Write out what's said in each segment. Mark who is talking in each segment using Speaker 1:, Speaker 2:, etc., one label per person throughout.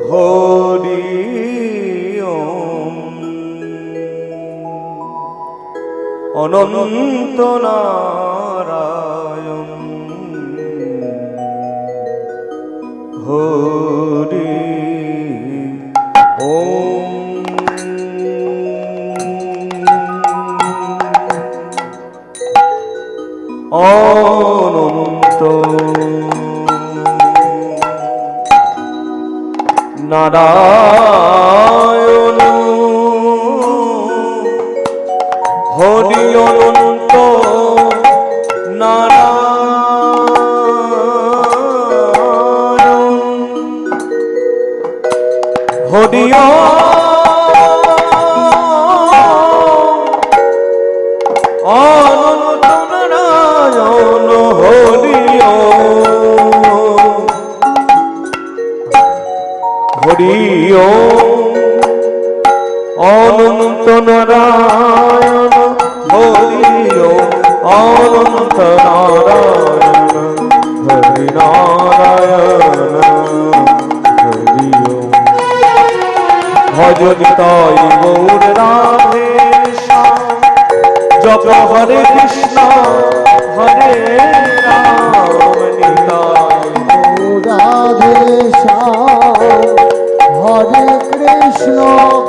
Speaker 1: হরি অনন্ত নারায়ণ হরি ওম। অনন্ত নারায়ণ হরি অনন্ত নারায়ণ হরি অনন্ত নারায়ণ হরি হরি অনন্ত নারায়ণ হরি অনন্ত নারায়ণ হরি নারায়ণ হরি ভজনিতাই গৌর রাধে শ্যাম জপ হরে কৃষ্ণ হরে রাম নিতাই
Speaker 2: রাধে শ্যাম হরে কৃষ্ণ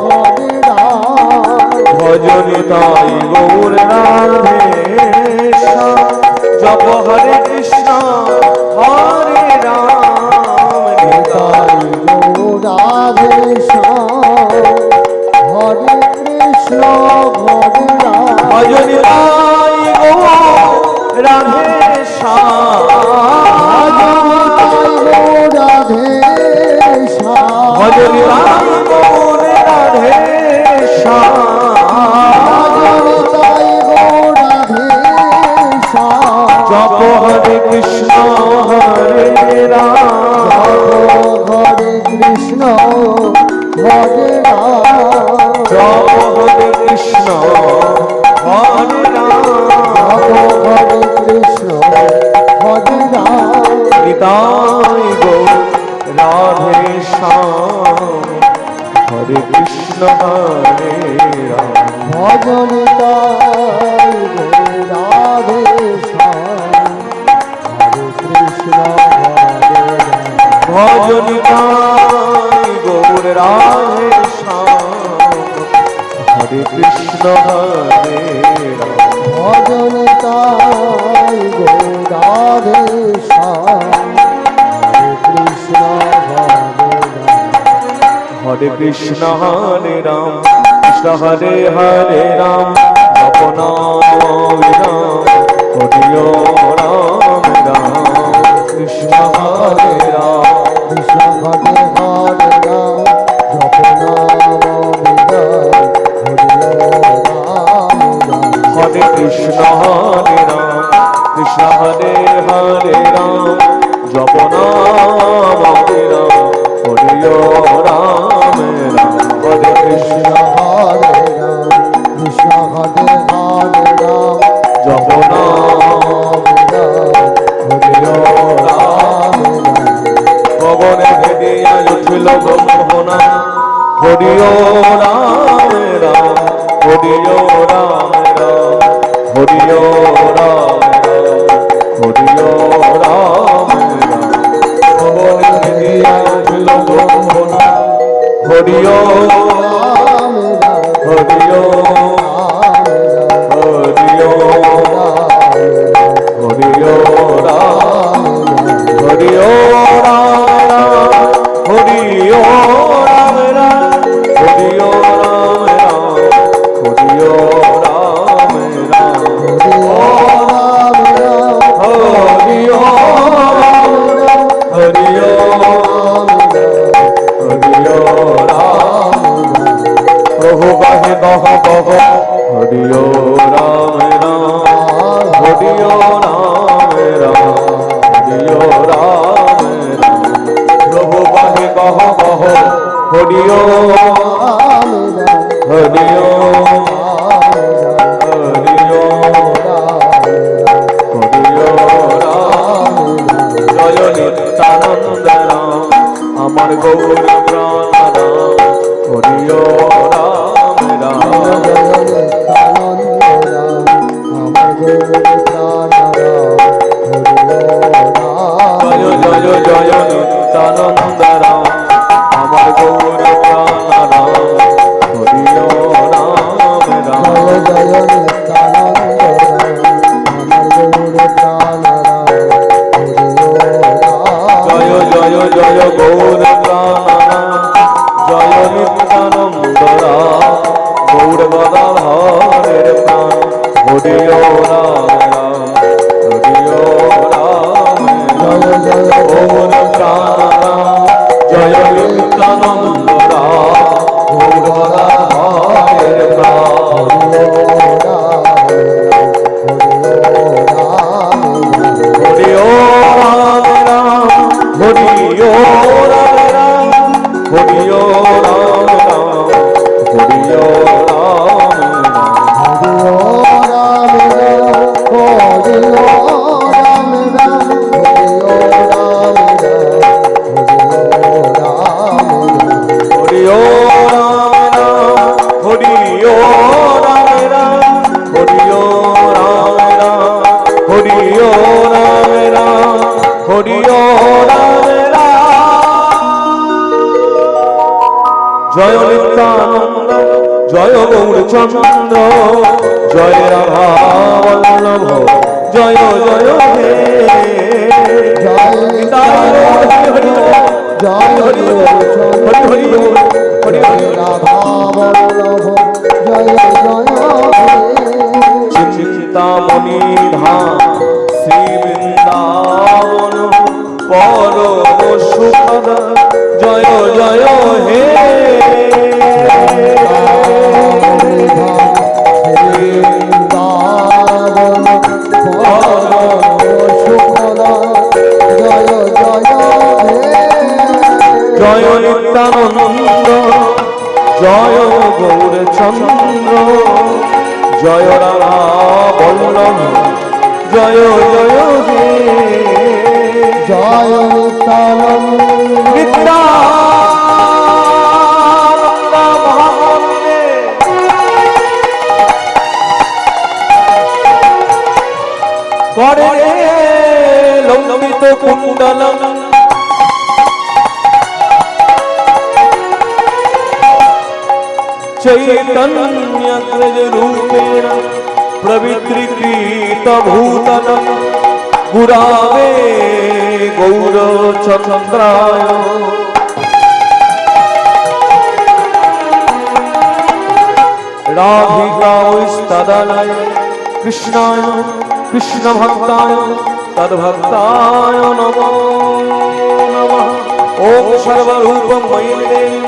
Speaker 2: হরে রাম
Speaker 1: ভজনিতাই গৌর রাধে শ্যাম জপ হরে কৃষ্ণ হরে রাম নিতাই
Speaker 2: রাধে শ্যাম হরে কৃষ্ণ হরে রাম
Speaker 1: ভজনিতাই গৌর রাধে শ্যাম
Speaker 2: রাধে শ্যাম
Speaker 1: ভজনিতাই গৌর রাধে শ্যাম জপ হরে কৃষ্ণ হরে রাম
Speaker 2: হরে কৃষ্ণ হরে রাম
Speaker 1: জপ হরে কৃষ্ণ হরে রাম
Speaker 2: হরে কৃষ্ণ হরে রাম
Speaker 1: নিতাই গৌর রাধে শ্যাম হরে কৃষ্ণ হরে রাম
Speaker 2: ভজনিতাই রাধে শ্যাম হরে কৃষ্ণ হরে রাম
Speaker 1: ভজনিতাই গৌর রাধে শ্যাম হরে কৃষ্ণ হরে রাম
Speaker 2: ভজনিতাই রাধে শ্যাম হরে কৃষ্ণ হরে রাম
Speaker 1: হরে কৃষ্ণ হরে রাম কৃষ্ণ হরে হরে রাম জপনাম বিরাম হরি রাম রাম কৃষ্ণ হরে রাম
Speaker 2: কৃষ্ণ হরে হরে রাম জপ নাম বিরাম
Speaker 1: হরে কৃষ্ণ হরে রাম কৃষ্ণ হরে হরে রাম জপনাম বিরাম হরি রাম রাম হরে কৃষ্ণ
Speaker 2: হরে রাম কৃষ্ণ হরে হরে রাম
Speaker 1: জপনাম হরি রাম ভবনে ভেদিয়া উঠিল ব্রহ্মণা হরি রাম রাম হরি রাম রাম হরি রাম হরি রাম রাম ভবনে ভেদিয়া উঠিল ব্রহ্মণা হরি
Speaker 2: রাম
Speaker 1: হরি হরি হরি রাম হরি রাম হরি রাম রাম হরি রাম রাম হরি রাম রাম হরি হরি হরি রাম প্রভু বাহে বহ বহ হরি রাম রাম হরি রাম রাম হরি রাম রাম প্রভু বাহে বহ বহ হরি হরি হরি রাম জয় নিত্যানন্দ রাম আমার গৌর প্রাণ রাম হরিও রাম রাম
Speaker 2: জয় জয় নিত্যানন্দ রাম আমার গৌর প্রাণ রাম হরিও রাম
Speaker 1: জয় জয় জয় নিত্যানন্দ রাম আমার গৌর প্রাণ রাম হরিও রাম রাম
Speaker 2: জয় জয় নিত্যানন্দ রাম আমার গৌর প্রাণ রাম হরিও রাম
Speaker 1: জয় জয় জয় গৌর প্রাণ রাম জয় নিত্যানন্দ রাম গৌর গদাধরের প্রাণ হরিও রাম রাম হরিও রাম
Speaker 2: জয় জয়
Speaker 1: গৌর প্রাণ রাম জয় নিত্যানন্দ রাম গৌর গদাধরের প্রাণ হরিও রাম রাম হরিও রাম রাম হরিও রাম রাম হরিও রাম রাম হরিও রাম রাম হরিও রাম রাম হরিও রাম রাম হরিও রাম রাম হরিও রাম রাম জয় নিত্যানন্দ জয় গৌরচন্দ্র জয় রাধা বল্লভ জয় জয় হে চিন্তামণি ধাম শ্রী বৃন্দাবন পরম সুখদ জয় জয় হে জয় নিত্যানন্দ জয় গৌরচন্দ্র জয় রাধা বল্লভ জয় জয় হে
Speaker 2: জয় নিত্যানন্দ
Speaker 1: নিত্যানন্দ মহামন্ত্রে করে লম্বিত কুণ্ডলম চৈতন্যগ্রজ রূপেণ প্রবিত্রীকৃত ভূতলম গুরাবে গৌরচন্দ্রায় রাধিকাস্তদালয় কৃষ্ণায় কৃষ্ণভক্তায় তদ্ভক্তায় নমো নমঃ ওম সর্বরূপময়ী দেবী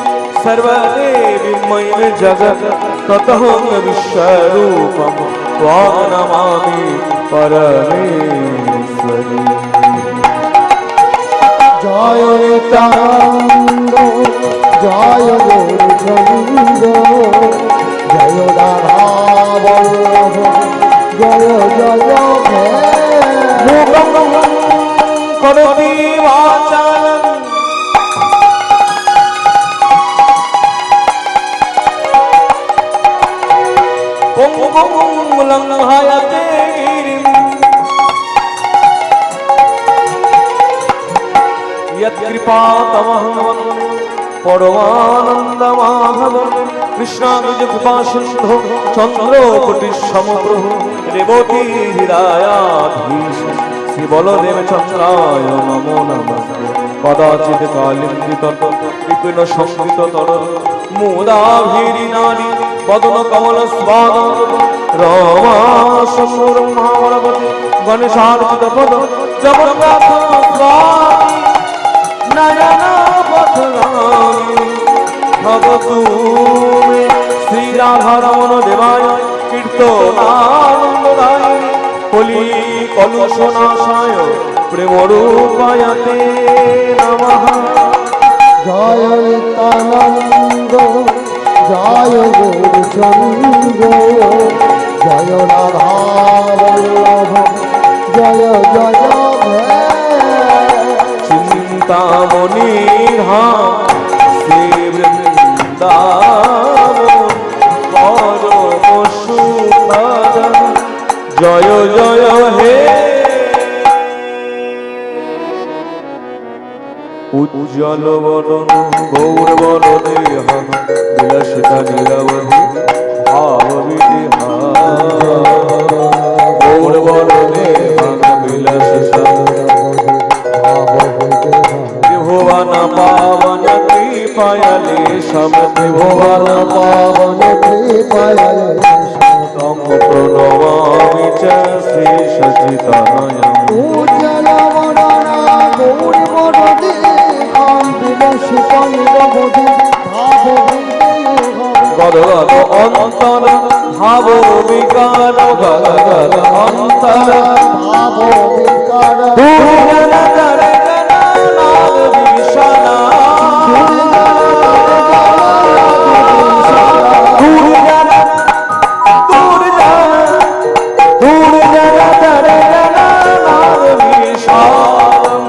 Speaker 1: सर्वदेवीमयि जगत् ततः विश्वरूपं त्वां नमामि परमेश्वरी
Speaker 2: জয় নিত্যানন্দ জয় গৌরচন্দ্র জয় রাধা বল্লভ জয় জয় হে
Speaker 1: मूकं करोति वाचालं पुंगुं लंघयते गिरिं यत्कृपातमहं वन्दे परमानन्दमाधवं कृष्णानुजकृपासिन्धो चन्द्रोकोटिसमप्रभो रेवती हृदयाधीश श्री बलदेव चन्द्राय नमो नमस्ते कदाचित् कालिन्दित विपिन संस्कृत तरल मुदाभिरिनानि वदन कमल स्वाद रमा शम्भुरं महाबलवती गणेशार्चित पद जगन्नाथ स्वामी नयन पथगामी भवतु मे श्री राधा रमण देवाय कीर्तनानंददाय कलि कलुषनाशाय प्रेमरूपायते नमः
Speaker 2: জয় নিত্যানন্দ জয় গৌরচন্দ্র জয় রাধা বল্লভ জয় জয় হে
Speaker 1: চিন্তা মনি ধাম শ্রী বৃন্দাবন পরম সুখদান জয় জয় হে উজ্জ্বল বদন গৌর বদনে হন বিলাসিতা নীলাবধি ভাব বিহার গৌর বদনে হন বিলাসিতা ত্রিভুবন পাবন কৃপায়ালে সব ত্রিভুবন
Speaker 2: পাবন কৃপায়ালে
Speaker 1: তম প্রণমামি চ শ্রী সচিতানয়ং
Speaker 2: উজ্জ্বল বদনা গৌরী বদনে বিলাসিত নীলাবধি ভাব
Speaker 1: গদগদ অন্তর ভাব বিকার গদগদ অন্তর
Speaker 2: ভাব বিকার
Speaker 1: দুর্জন করে নাদ বিশালা দুর্জন করে নাদ বিশাল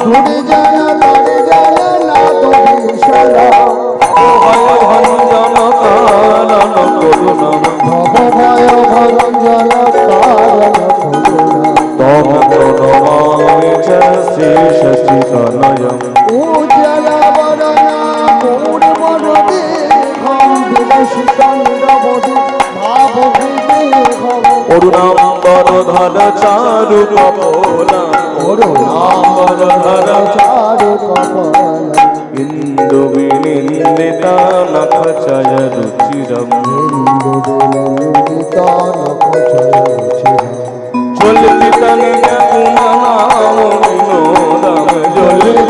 Speaker 2: ধুরে জানা তারে জানা নাদ বিশালা
Speaker 1: ভয় ভঞ্জন কারণ করুণা
Speaker 2: ভব ভয় ভঞ্জন কারণ করুণা
Speaker 1: তম প্রণমামি চ শ্রী সচিতানয়ং
Speaker 2: উজ্জ্বল বদনা গৌরী বদনে বিলাসিত নীলাবধি ভাব
Speaker 1: অরুণাম্বর ধর চারু কপলা অরুণাম্বর ধর
Speaker 2: চারু কপাল
Speaker 1: ইন্দু বিনিন্দিতা নখ চয় রুচিরম জ্বলিত নিজ গুণ নাম বিনোদম জ্বলিত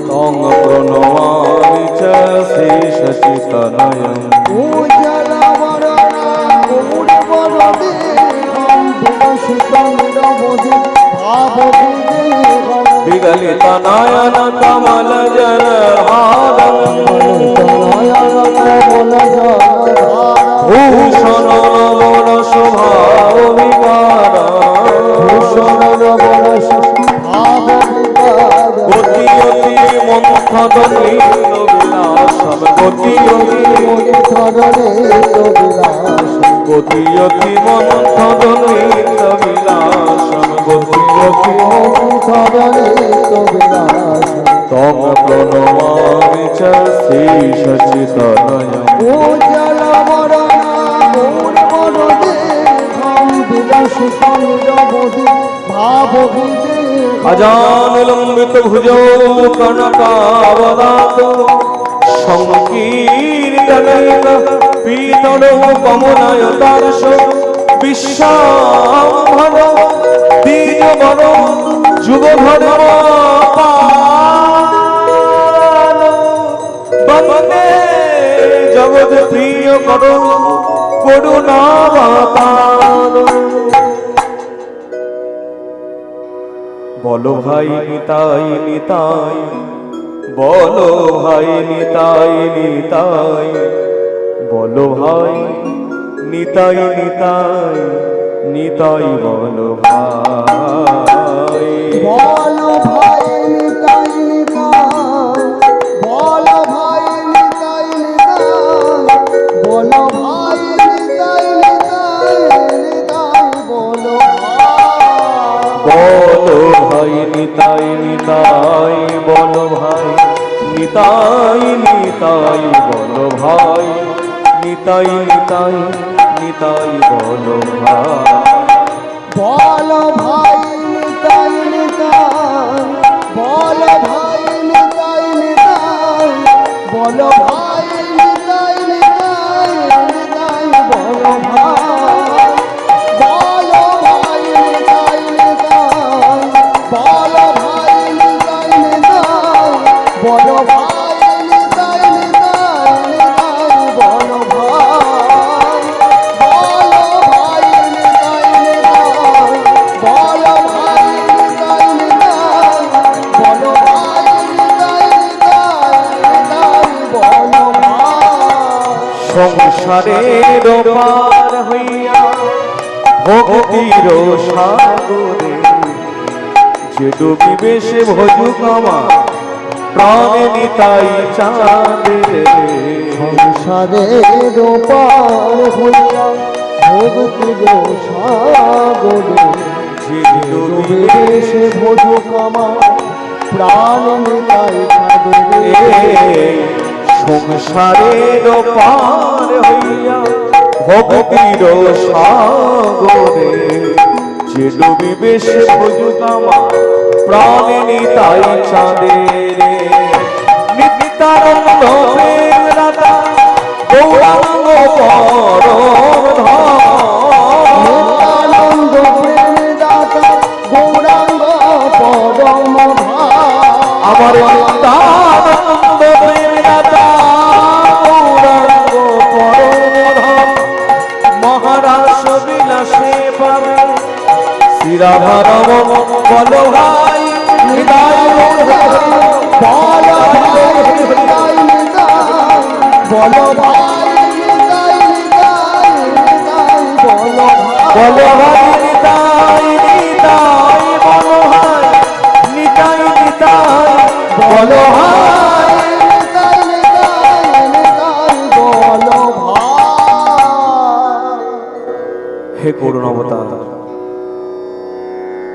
Speaker 1: তং প্রণমামি চ শ্রী সচিতানয়ং বিগলিত নয়ন কমল জল হারম ভূষণ বড় স্বভাব বিকার গতি অতি মন্থন নৃত্য বিলাসম গতি অতি মন্থন নৃত্য বিলাসম গতি তম প্রণমামি চ শ্রী সচিতানয়ং अजानुलंबित भुजो कनकावदात संकीर्तनैक पीतलो कमलायतार्श विश्वाम्भर द्विजवर जुगधर्म वन्दे जगत प्रिय करो করুণাবতার বলো ভাই নিতাই নিতাই বলো ভাই নিতাই নিতাই বলো ভাই নিতাই নিতাই নিতাই বলো ভাই
Speaker 2: বলো ভাই নিতাই নিতাই বলো ভাই নিতাই নিতাই বলো ভাই নিতাই নিতাই নিতাই বলো
Speaker 1: বলো ভাই নিতাই নিতাই বলো ভাই নিতাই নিতাই বলো ভাই নিতাই নিতাই নিতাই বলো ভাই
Speaker 2: বলো ভাই নিতাই নিতাই বলো ভাই নিতাই নিতাই বলো ভাই নিতাই নিতাই নিতাই বলো ভাই বলো ভাই নিতাই নিতাই বলো ভাই নিতাই নিতাই বলো ভাই নিতাই নিতাই নিতাই বলো ভাই বলো ভাই নিতাই নিতাই বলো ভাই নিতাই নিতাই বলো ভাই নিতাই নিতাই বলো ভাই
Speaker 1: সংসারের পার হইয়া ভক্তির সাগরে যে ডুবিবে সে ভজুক আমার প্রাণে নিতাই চাঁদের
Speaker 2: সংসারের পার হইয়া ভক্তির সাগরে
Speaker 1: যে
Speaker 2: ডুবে
Speaker 1: ডুবিবে
Speaker 2: সে ভজুক আমার প্রাণ নিতাই সাগরে
Speaker 1: সংসারের পার হইয়া ভক্তির সাগরে যে ডুবিবে সে ভজুক আমার প্রাণে নিতাই চাঁদের নিত্যানন্দ প্রেম রাধা গৌরাঙ্গ পরম
Speaker 2: নিত্যানন্দ প্রেম দাতা গৌরাঙ্গ পরম
Speaker 1: আমার নিত্যানন্দ প্রেম রাধা গৌরাঙ্গ পরম মহারাজ বিলাসে পাবে শ্রীরাধারম বল ভাই হৃদয়
Speaker 2: বল ভাই
Speaker 1: বল ভাই নিতাই নিতাই বল ভাই নিতাই নিতাই বল ভাই হে করুণ অবতার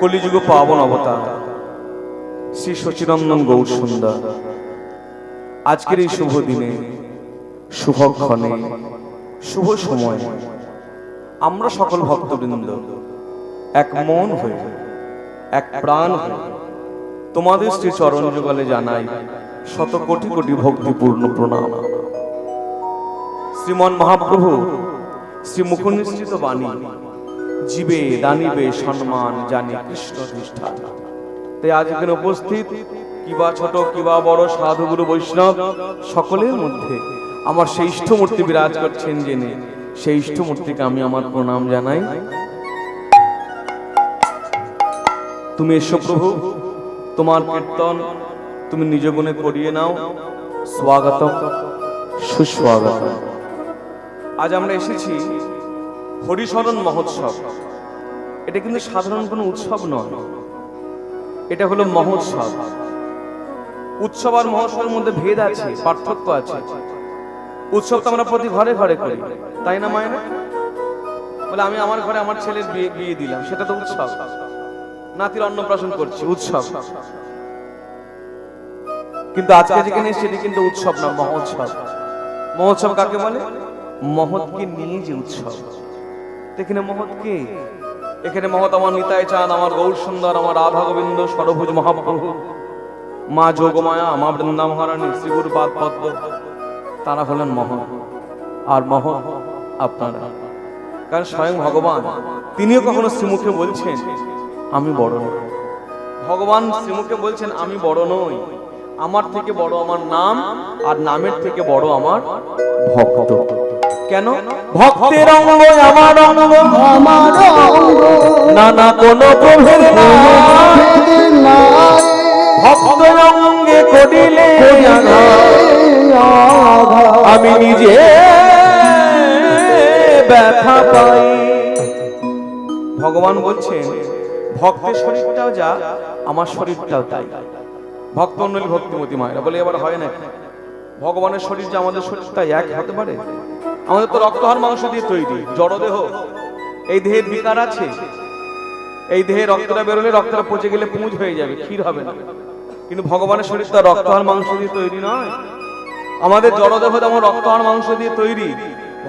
Speaker 1: কলিযুগ পাবন অবতার শ্রী সচিনন্দন গৌর সুন্দর আজকের এই শুভ দিনে শুভক্ষণে শুভ সময় আমরা সকল ভক্তবৃন্দ এক মন হয়ে এক প্রাণ হয়ে তোমাদের শ্রী চরণ যুগলে জানাই শত কোটি কোটি ভক্তিপূর্ণ প্রণাম। শ্রীমন মহাপ্রভু শ্রী মুখনিসৃত বাণী জীবে দানিবে সম্মান জানি কৃষ্ণ অধিষ্ঠান। তাই আজ এখানে উপস্থিত কিবা ছোট কিবা বড় সাধু গুরু বৈষ্ণব সকলের মধ্যে আমার সেই ইষ্টমূর্তি বিরাজ করছেন জেনে সেই ইষ্টমূর্তিকে আমি আমার প্রণাম জানাই। তুমি এসো প্রভু, তোমার কীর্তন তুমি নিজ গুণে করিয়ে নাও। স্বাগত সুস্বাগত। আজ আমরা এসেছি হরিশরণ মহোৎসব। এটা কিন্তু সাধারণ কোনো উৎসব নয়, এটা হলো মহোৎসব। উৎসব আর মহোৎসবের মধ্যে ভেদ আছে, পার্থক্য আছে। উৎসব তো আমরা প্রতি ঘরে ঘরে করি, তাই না মায়েরা? বলে আমি আমার ঘরে আমার ছেলের বিয়ে দিলাম, সেটা তো উৎসব। নাতির অন্নপ্রাশন করছি, উৎসব। কিন্তু আজকে যেখানে সেটি কিন্তু উৎসব না, মহোৎসব। মহোৎসব কাকে বলে? মহৎকে নিয়ে যে উৎসব। এখানে মহৎ কে? এখানে মহৎ আমার নিতাই চাঁদ, আমার গৌর সুন্দর, আমার রাধা গোবিন্দ, সরভুজ মহাপ্রভু, মা যোগমায়া, মা বৃন্দা মহারানী, শ্রীগুরু পাদ পদ্ম, তারা হলেন মহৎ। আর মহৎ আপনারা, কারণ স্বয়ং ভগবান তিনিও কখনো শ্রীমুখে বলছেন আমি বড় নই। ভগবান শ্রীমুখে বলছেন আমি বড় নই, আমার থেকে বড় আমার নাম, আর নামের থেকে বড় আমার ভক্ত। কেন? ভক্তের অঙ্গ আমার অঙ্গ,
Speaker 2: আমার অঙ্গ
Speaker 1: নানা কোন প্রভেদ
Speaker 2: নাই,
Speaker 1: ভক্ত অঙ্গে করিলে আমি নিজে ব্যথা পাই। ভগবান বলছেন ভক্তের শরীরটাও যা, আমার শরীরটাও তাই। ভক্ত অন্যলি ভক্তিমতী মায়েরা বলে এবার হয় না, ভগবানের শরীর যে আমাদের শরীরটা এক হতে পারে? আমাদের তো রক্তহার মাংস দিয়ে তৈরি, জড়দেহ। এই দেহের বিকার আছে, এই দেহে রক্তটা বেরোলে রক্তটা পচে গেলে পুঁজ হয়ে যাবে, ক্ষীর হবে না। কিন্তু ভগবানের শরীরটা রক্তহার মাংস দিয়ে তৈরি নয়। আমাদের জড়দেহ যেমন রক্তহার মাংস দিয়ে তৈরি,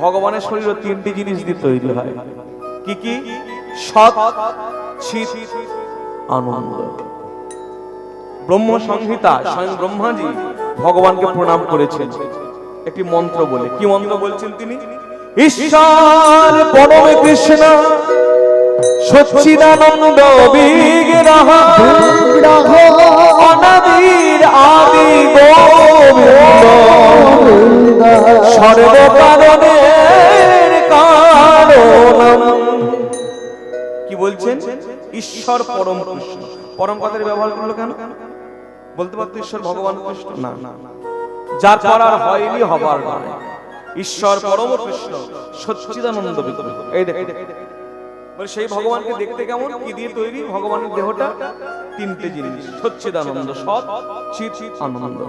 Speaker 1: ভগবানের শরীরও তিনটি জিনিস দিয়ে তৈরি হয়। কি কি? সৎ, চিৎ, আনন্দ। ব্রহ্ম সংহিতা স্বয়ং ব্রহ্মাজি ভগবানকে প্রণাম করেছেন একটি মন্ত্র বলে। কি মন্ত্র বলছেন তিনি? ঈশ্বর পরম কৃষ্ণ সচ্চিদানন্দ বিগ্রহ অনাদির আদি গোবিন্দ সর্বকারণের কারণ। কি বলছেন? ঈশ্বর পরম কৃষ্ণ। পরম কথার ব্যবহার করলো কেন? বলতে পারতো ঈশ্বর ভগবান কৃষ্ণ? না, যার করার হয়নি, হবার নয়। ঈশ্বর পরম কৃষ্ণ সচ্চিদানন্দ বিগ্রহ। এই দেখো বলে সেই ভগবানকে দেখতে কেমন, কি দিয়ে তৈরি ভগবানের দেহটা? তিনটে জিনিস, সচ্চিদানন্দ, সৎ চিৎ আনন্দ।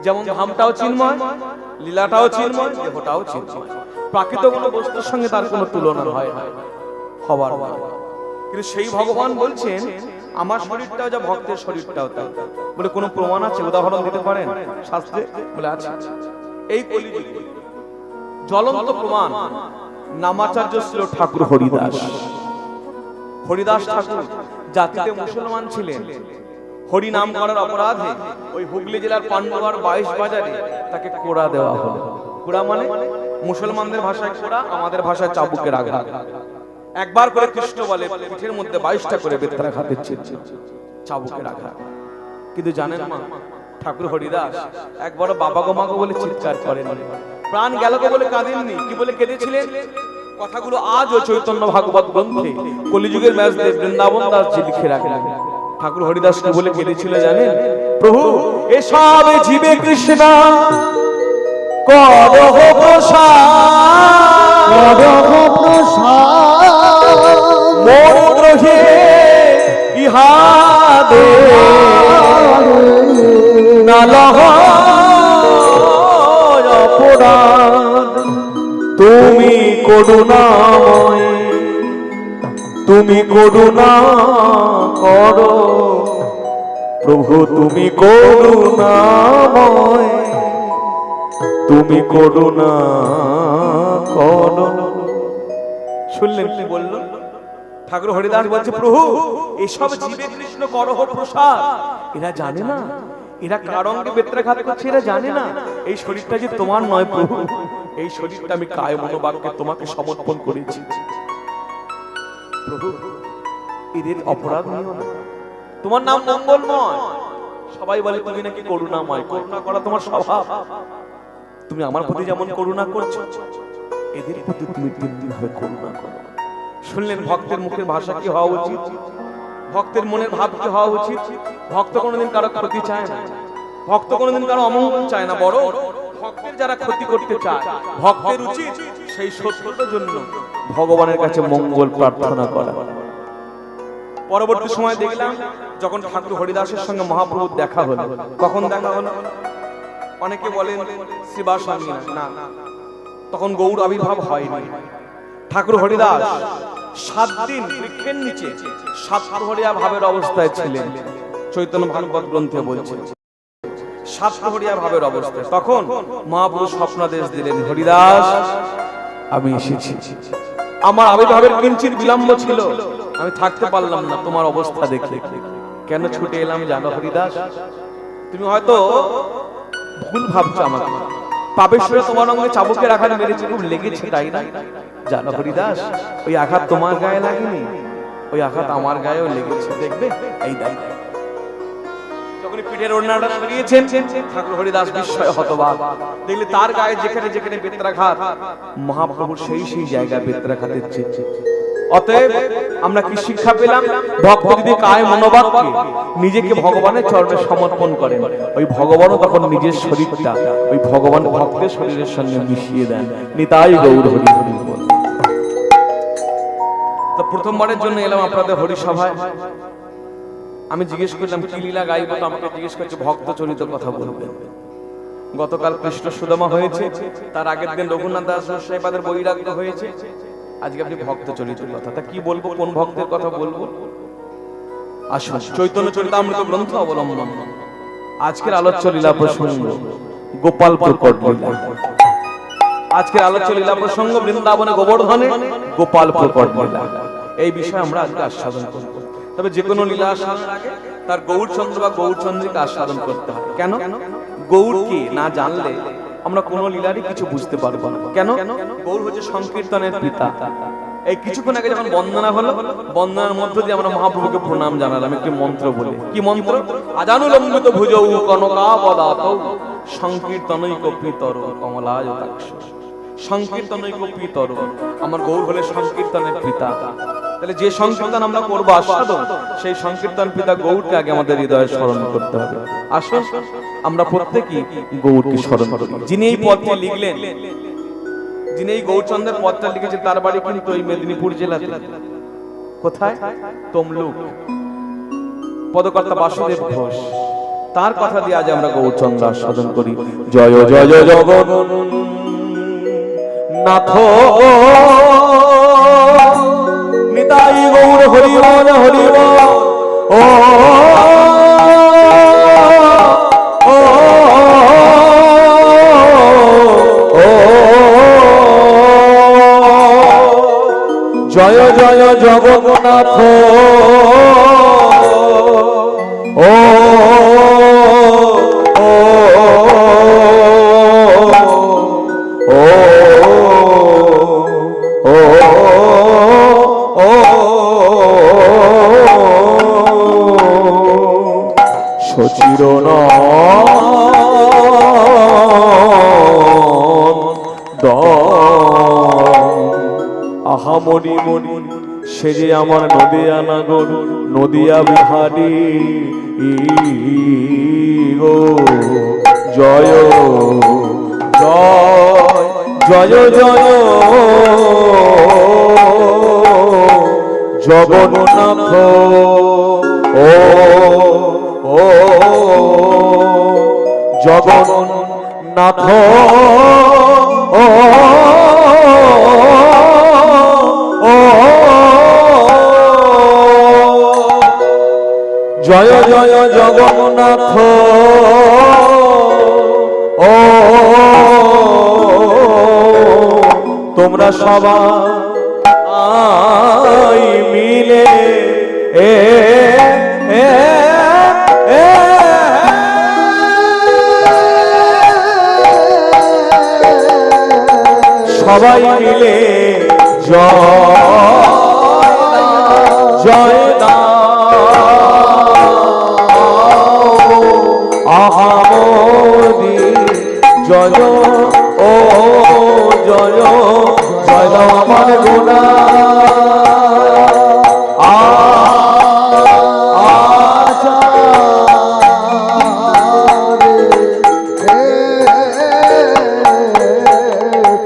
Speaker 1: যেমন ধামটাও চিন্ময়, লীলাটাও চিন্ময়, দেহটাও চিন্ময়। প্রাকৃত কোনো বস্তুর সঙ্গে তার কোনো তুলনা হয় না, হবার না। কিন্তু সেই ভগবান বলছেন আমার শরীরটাও যা, ভক্তের শরীরটাও তাই। বলে কোনো প্রমাণ আছে, উদাহরণ দিতে পারেন শাস্ত্রে? বলে আছে। এই কলিযুগে জ্বলন্ত প্রমাণ, নামাচার্য ছিল ঠাকুর হরিদাস। হরিদাস ঠাকুর জাতিতে মুসলমান ছিলেন। হরি নাম করার অপরাধে ওই হুগলি জেলার পান্ডুয়ার 22 বাজারে তাকে কোড়া দেওয়া হলো। কোড়া মানে মুসলমানদের ভাষায় কোড়া, আমাদের ভাষায় চাবুকের আঘাত। একবার করে কৃষ্ণ বলে পিঠের মধ্যে 22টা করে বেত্রাঘাত দিচ্ছে, চাবুকের আঘাত। কিন্তু জানেন মা, ঠাকুর হরিদাস একবার বাবা গো মা গো বলে চিৎকার করেন, প্রাণ গেল গো বলে কাঁদেননি। কি বলে কেঁদেছিলেন? কথাগুলো আজও চৈতন্য ভাগবত গ্রন্থে কলিযুগের ব্যাসদেব বৃন্দাবন দাস জি লিখে রাখলেন। ঠাকুর হরিদাস কি বলে কেঁদেছিল জানেন? প্রভু এসব জীবে কৃষ্ণ করহ প্রসাদ, মোর গ্রহে ইহাদে নালহ অপরাধ। তুমি করুণাময়, তুমি করুণা করো প্রভু, তুমি করুণাময়, তুমি করুণা করো। শুনলেন কি বলল ঠাকুর হরিদাস? বলছে প্রভু এসব জীবে কৃষ্ণ করহ প্রসাদ। এরা জানে না এরা কার অঙ্গে বেত্রাঘাত করছে, এরা জানে না এই শরীরটা যে তোমার নয় প্রভু, এই শরীরটা আমি কায় মনোবাক্যে তোমাকে সমর্পণ করেছি প্রভু। এদের অপরাধ নিও না, তোমার নাম মঙ্গলময়। সবাই বলে তুমি নাকি করুণাময়, করুণা করা তোমার স্বভাব। তুমি আমার প্রতি যেমন করুণা করছো, এদের প্রতি তুমি তেমনি ভাবে করুণা করো। শুনলেন ভক্তের মুখের ভাষা কি হওয়া উচিত, ভক্তের মনের ভাব কি হওয়া উচিত? ভক্ত কোনোদিন কারো ক্ষতি চায় না, ভক্ত কোনোদিন কারো অমঙ্গল চায় না, বড় ভক্তের যারা ক্ষতি করতে চায় ভক্তের উচিত সেই শত্রুতার জন্য ভগবানের কাছে মঙ্গল প্রার্থনা করা। পরবর্তী সময় দেখলাম যখন ঠাকুর হরিদাসের সঙ্গে মহাপ্রভুর দেখা হলো। কখন দেখা হলো? অনেকে বলেন শিবাসঙ্গী না, তখন গৌর আবির্ভাব হয়নি। ঠাকুর হরিদাস 7 দিন বৃক্ষের নিচে সাতপ্রহরিয়া ভাবের অবস্থায় ছিলেন। চৈতন্য ভাগবত গ্রন্থে বলছে সাতপ্রহরিয়া ভাবের অবস্থায়। তখন মহাপ্রভু স্বপ্নাদেশ দিলেন, হরিদাস আমি এসেছি। আমার আবির্ভাবের কিঞ্চিত বিলম্ব ছিল, আমি থাকতে পারলাম না তোমার অবস্থা দেখে। কেন ছুটে এলাম জানো হরিদাস? তুমি হয়তো ভুল ভাবছো আমাকে, পাপেশ্বরে তোমার অঙ্গে চাবুকের আঘাত মেরেছে, খুব লেগেছে তাই না? জানো হরিদাস ওই আঘাত তোমার গায়ে লাগেনি, ওই আঘাত আমার গায়েও লেগেছে। দেখবে এই দাই যখন পিঠের ওড়নাটা সরিয়েছেন ঠাকুর হরিদাস বিস্ময় হতবাক। দেখলে তার গায়ে যেখানে যেখানে বেত্রাঘাত, মহাপ্রভুর সেই সেই জায়গায় বেত্রাঘাতের চিহ্ন। অতএব আমরা কি শিক্ষা পেলাম? ভক্ত যদি কায় মনোবাক্যে নিজেকে ভগবানের চরণে সমর্পণ করেন, ওই ভগবানও তখন নিজের শরীরটা ওই ভগবান ভক্তের শরীরের সঙ্গে মিশিয়ে দেন। নিতাই গৌর হরি হরি বল। তো প্রথমবারের জন্য এলাম আপনাদের হরিসভায়। আমি জিজ্ঞেস করলাম কি লীলা গাইব, তো আমাকে জিজ্ঞেস করছে ভক্ত চরিত কথা বলবেন। গতকাল কৃষ্ণ সুদামা হয়েছে, তার আগের দিন রঘুনাথ দাস সাহেবাদের বৈরাগ্য হয়েছে, আজকে আপনি ভক্ত চরিত্রের কথা। তা কি বলবো, কোন ভক্তের কথা বলবো? আসুন চৈতন্য চরিতামৃত গ্রন্থ অবলম্বন আজকের আলোচ্য লীলা প্রসঙ্গ গোপাল প্রকট লীলা। আজকের আলোচ্য লীলা প্রসঙ্গ বৃন্দাবনে গোবর্ধনে গোপাল প্রকট লীলা। এই বিষয়ে আমরা আজকে আস্বাদন করব। তবে যে কোনো লীলা আস্বাদনের আগে তার গৌরচন্দ্র বা গৌরচন্দ্রীকে আস্বাদন করতে হয়। কেন? গৌরকে না জানলে আমরা কোন লীলারই কিছু বুঝতে পারবো না। কেন? গৌর হচ্ছে সংকীর্তনের পিতা। এই কিছুক্ষণ আগে যখন বন্দনা হলো, বন্দনার মধ্য দিয়ে আমরা মহাপ্রভুকে প্রণাম জানালাম একটি মন্ত্র বলে। কি মন্ত্র? আজানুলম্বিত ভুজৌ কনকাবদাত সংকীর্তনৈক পিতর কমলায়তাক্ষ। সংকীর্তনৈক পিতর, আমার গৌর হলে সংকীর্তনের পিতা। তাহলে যে সংকীর্তন আমরা করবো আস্বাদন, সেই সংকীর্তন পিতা গৌরকে আগে আমাদের হৃদয়ে স্মরণ করতে হবে। আসুন আমরা প্রত্যেকই গৌরকে স্মরণ করি। যিনি এই পদটি লিখলেন যিনি এই গৌরচন্দ্রের পদটা লিখেছে তার বাড়ি কিন্তু ওই মেদিনীপুর জেলাতে। কোথায়? তমলুক। পদকর্তা বাসুদেব ঘোষ, তার কথা দিয়ে আজ আমরা গৌরচন্দ্র আস্বাদন করি। জয় জয় জগন্নাথ নিতাই গৌর হরি বল হরি বল। ও জয় জয় জগন্নাথ ও সচির আহামরি মরি সে যে আমার নদিয়া নাগর নদিয়া বিহারি গো। জয় জয় জয় জয় জগন্নাথ ও ও জগন্নাথ ও জয় জয় জগন্নাথ ও তোমরা সবাই মিলে সবাই মিলে জয় আহামরি জয় ও জয় জয় দাও আমার গোনা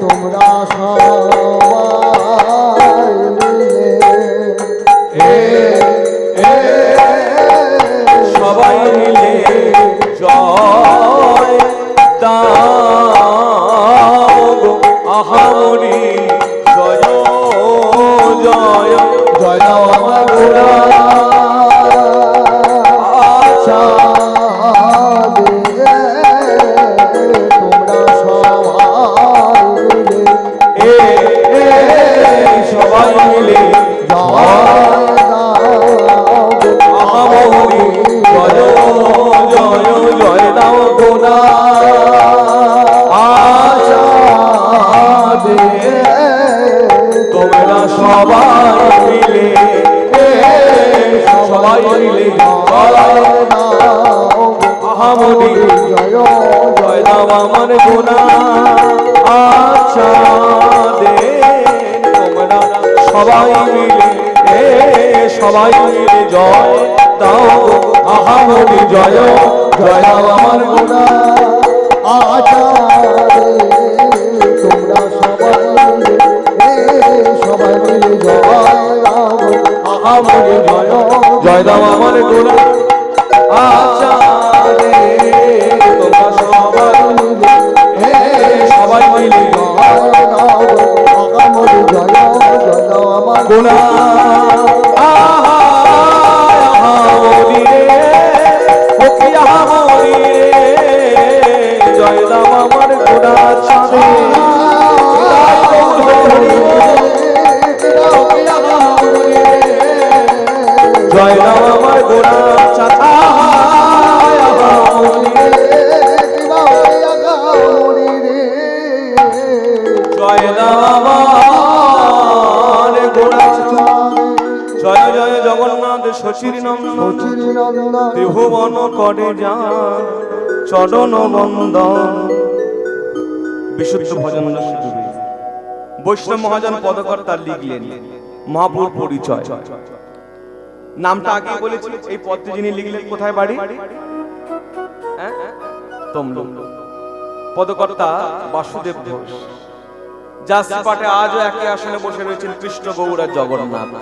Speaker 2: তোমরা সবাই মিলে
Speaker 1: সবাই মিলে জয় দাও আহামরি জয় জয় জয় দাও আমার গোনা
Speaker 2: তোমরা
Speaker 1: সবাই মিলে আহামরি জয় জয় জয় দাও গোনা তোমরা সবাই মিলে আহামরি জয় দাও আমার গোনা আচ্ছা দে তোমরা সবাই মিলে জয় দাও আহামরি জয় জয় দাও আমার গোনা
Speaker 2: তোমরা সবাই মিলে
Speaker 1: আহামরি জয় জয় দাও আমার গোনা আচ্ছা দে তোমরা সবাই মিলে গোনা আহামরি রে ও কি আহামরি রে জয় দাও আমার গোনা চাঁদে জয় দাও আমার গোনা চাঁদা জয় দাও আমার গোনা জয় জয় জগন্নাথ শশীর নন্দন ত্রিভুবন করে যান চরণ বন্দন বিশুদ্ধ ভজন শিখবে বৈষ্ণব মহাজন পদকর্তা লিখলেন মহাপুর পরিচয়। নামটা আগে বলেছি, এই পদটি যিনি লিখলেন কোথায় বাড়ি? তমলুক। পদকর্তা বাসুদেব ঘোষ। যার পাটে আজও একই আসনে বসে রয়েছেন কৃষ্ণ গৌর আর জগন্নাথ।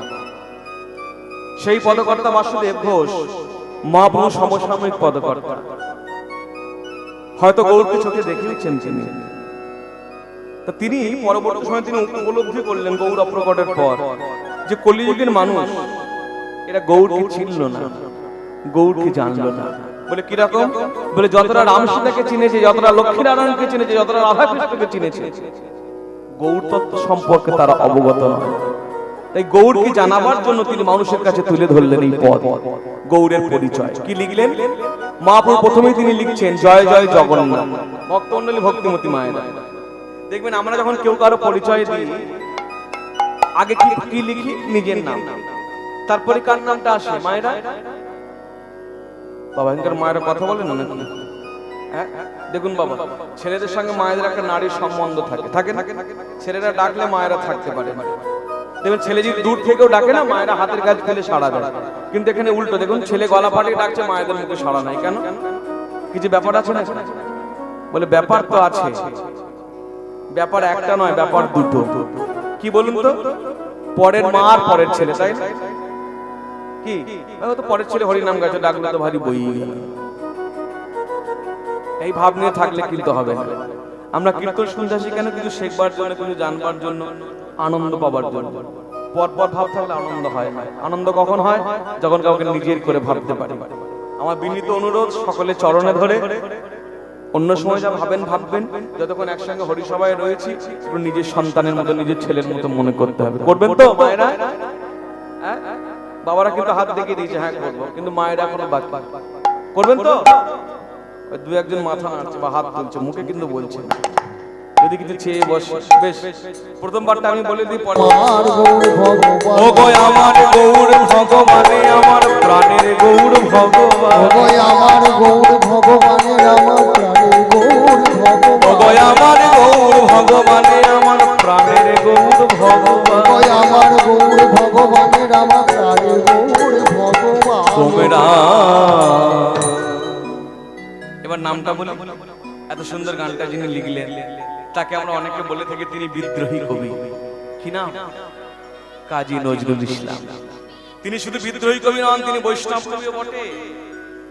Speaker 1: সেই পদকর্তা বাসুদেব ঘোষ মহাপ্রভু সমসাময়িক পদকর্তা। হয়তো গৌরকে চোখে দেখেছেন তিনি। তা তিনি পরবর্তী সময় তিনি উপলব্ধি করলেন গৌর অপ্রকটের পর যে কলিযুগের মানুষ এরা গৌরকে চিনল না, গৌরকে জানলো না। বলে কিরকম? বলে যতটা রাম সীতাকে চিনেছে, যতটা লক্ষ্মীনারায়ণকে চিনেছে, যতটা রাধাকৃষ্ণকে চিনেছে, গৌর তত্ত্ব সম্পর্কে তারা অবগত নয়। তাই গৌরকে জানাবার জন্য তিনি মানুষের কাছে তুলে ধরলেন এই পদ, গৌরের পরিচয়। কি লিখলেন? মহাপ্রভু প্রথমেই তিনি লিখছেন জয় জয় জগন্নাথ। ভক্তমণ্ডলী, ভক্তিমতী মায়েরা দেখবেন আমরা যখন কেউ কারো পরিচয় দিই আগে কি লিখি? নিজের নাম, তারপরে কার নামটা আসে? মায়েরা। বাবা এখানকার মায়েরা কথা বলেন না নাকি? হ্যাঁ দেখুন বাবা, ছেলেদের সঙ্গে মায়েদের একটা নারীর সম্বন্ধ থাকে না? ছেলেরা ডাকলে মায়েরা থাকতে পারে না। দেখবেন ছেলে যদি দূর থেকেও ডাকে না, মায়েরা হাতের কাজ ফেলে সাড়া দেয়। কিন্তু এখানে উল্টো, দেখুন ছেলে গলা ফাটিয়ে ডাকছে, মায়েদের মুখে সাড়া নাই কেন? কিছু ব্যাপার আছে না? বলে ব্যাপার তো আছে, ব্যাপার একটা নয়, ব্যাপার দুটো। কি বলুন তো? পরের মা আর পরের ছেলে, তাই না? কি তো পরের ছেলে হরিনাম গাছে ডাকলে তো ভারী বই গেল। এই ভাব নিয়ে থাকলে কিন্তু হবে না। আমরা কীর্তন শুনতে আসি কেন? কিছু শেখবার জন্য, কিছু জানবার জন্য, আনন্দ পাবার জন্য। পরপর ভাব থাকলে আনন্দ হয় না। আনন্দ কখন হয়? যখন কাউকে নিজের করে ভাবতে পারি। আমার বিনীত অনুরোধ, সকলে চরণে ধরে অন্য সময় যা ভাবেন ভাববেন, যতক্ষণ একসঙ্গে হরিসভায় রয়েছি নিজের সন্তানের মতো, নিজের ছেলের মতো মনে করতে হবে। করবেন তো মায়েরা? বাবারা কিন্তু হাত দেখিয়ে দিয়েছে হ্যাঁ করবো, কিন্তু মায়েরা এখনো বাকি। করবেন তো? দু একজন মাথা নাড়ছে বা হাত তুলছে, মুখে কিন্তু বলছে না। যদি কিছু চেয়ে বসে, বেশ প্রথমবারটা আমি বলে দিই। ও গো আমার গৌর ভগবানে, আমার প্রাণের গৌর ভগবান,
Speaker 2: ও আমার গৌর ভগবানের, আমার প্রাণের গৌর ভগবান,
Speaker 1: ও আমার গৌর ভগবানে, আমার প্রাণের গৌর ভগবান,
Speaker 2: ও আমার গৌর ভগবানের, আমার প্রাণের গৌর ভগবান
Speaker 1: তোমরা। এবার নামটা বলি। এত সুন্দর গানটা যিনি লিখলেন তাকে আমরা অনেকে বলে থাকি তিনি বিদ্রোহী কবি। কি নাম? কাজী নজরুল ইসলাম। তিনি শুধু বিদ্রোহী কবি নন, তিনি বৈষ্ণব কবিও বটে।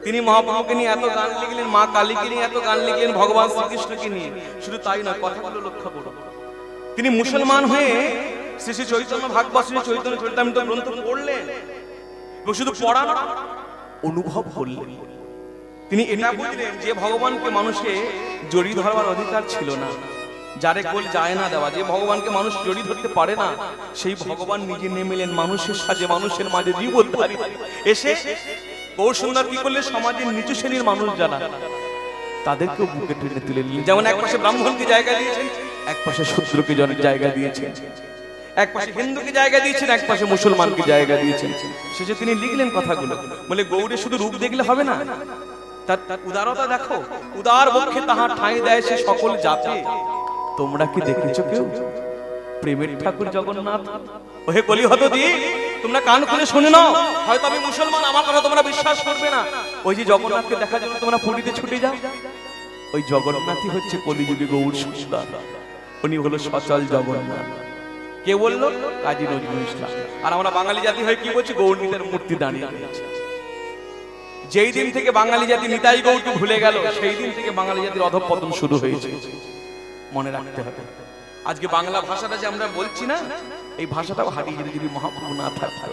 Speaker 1: তিনি মহাপ্রভুকে নিয়ে এত গান লিখলেন, মা কালীকে নিয়ে এত গান লিখলেন, ভগবান শ্রীকৃষ্ণকে নিয়ে। শুধু তাই নয়, কথাগুলো লক্ষ্য করুন। তিনি মুসলমান হয়ে শ্রী শ্রী চৈতন্য ভাগবত, শ্রী চৈতন্য চরিতামৃত গ্রন্থ পড়লেন এবং শুধু পড়া না, অনুভব করলেন। তিনি এটা বুঝলেন যে ভগবানকে মানুষকে জড়িয়ে ধরবার অধিকার ছিল না, যারে কোল যায় না দেওয়া। যে ভগবানকে মানুষ জড়িয়ে ধরতে পারে না, সেই ভগবান নিজে নেমেলেন মানুষের সাজে, মানুষের মাঝে জীবনধারী এসে গৌর সুন্দর কি করলে সমাজের নিচু শ্রেণীর মানুষ যারা, তাদেরকেও বুকে টেনে তুলে নিলেন। যেমন এক পাশে ব্রাহ্মণকে জায়গা দিয়েছেন, এক পাশে শূদ্রকে জায়গা দিয়েছেন, এক পাশে হিন্দুকে জায়গা দিয়েছেন, এক পাশে মুসলমানকে জায়গা দিয়েছেন। শেষে তিনি লিখলেন কথাগুলো। বলে গৌরের শুধু রূপ দেখলে হবে না, তার উদারতা দেখো। উদার বক্ষে তাহার ঠাঁই দেয় সে সকল জাতে। তোমরা কি দেখেছো কেউ প্রেমের ঠাকুর জগন্নাথ? ওহে কলিহত দি, তোমরা কান খুলে শুনে নাও। হয়তো আমি মুসলমান, আমার কথা তোমরা বিশ্বাস করবে না। ওই যে জগন্নাথকে দেখার জন্য তোমরা পুরীতে ছুটে যাও, ওই জগন্নাথই হচ্ছে কলিযুগে গৌর সুন্দর। উনি হলো সচল জগন্নাথ। কে বললো? কাজী নজরুল ইসলাম। আর আমরা বাঙালি জাতি হয়ে কি বলছি? গৌরনীতের মূর্তি দাঁড়িয়ে আছে। যেই দিন থেকে বাঙালি জাতি নিতাই গৌরকে ভুলে গেল, সেই দিন থেকে বাঙালি জাতির অধঃপতন শুরু হয়েছে। মনে রাখতে হবে। আজকে বাংলা ভাষাটা যে আমরা বলছি না, এই ভাষাটাও হারিয়ে যেত যদি মহাপ্রভু না থাকতো।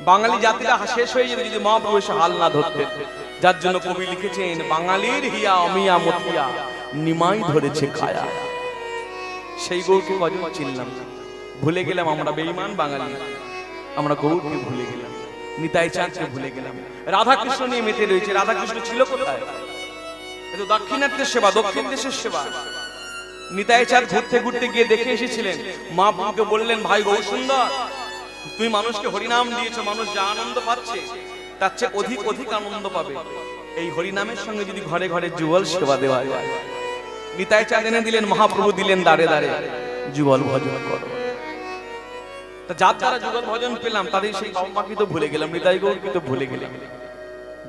Speaker 1: বাঙালি জাতিটা শেষ হয়ে যেত যদি মহাপ্রভু এসে হাল না ধরতেন। যার জন্য কবি লিখেছেন, বাঙালির হিয়া অমিয়া মতিয়া নিমাই ধরেছে খায়া। সেই গৌরকে কজন চিনলাম, ভুলে গেলাম। আমরা বেঈমান বাঙালি, আমরা গৌরকে ভুলে গেলাম, নিতাই চাঁদকে ভুলে গেলাম। রাধাকৃষ্ণ নিয়ে মেতে রয়েছে। রাধাকৃষ্ণ ছিল কোথায়? এটা দাক্ষিণাত্যের সেবা, দক্ষিণ দেশের সেবা। নিতাই চাঁদ ঘুরতে ঘুরতে গিয়ে দেখে এসেছিলেন। মা বাবাকে বললেন, ভাই গৌর সুন্দর, তুমি মানুষকে হরিনাম দিয়েছো, মানুষ যা আনন্দ পাচ্ছে তার চেয়ে অধিক অধিক আনন্দ পাবে এই হরিনামের সঙ্গে যদি ঘরে ঘরে যুগল সেবা দেওয়া যায়। নিতাই চাঁদ এনে দিলেন, মহাপ্রভু দিলেন দাঁড়ে দাঁড়ে, যুগল ভজন করো। তা যার দ্বারা যুগল ভজন পেলাম, তাদের সেই বাবাকে তো ভুলে গেলাম, নিতাই গৌরকে তো ভুলে গেলাম।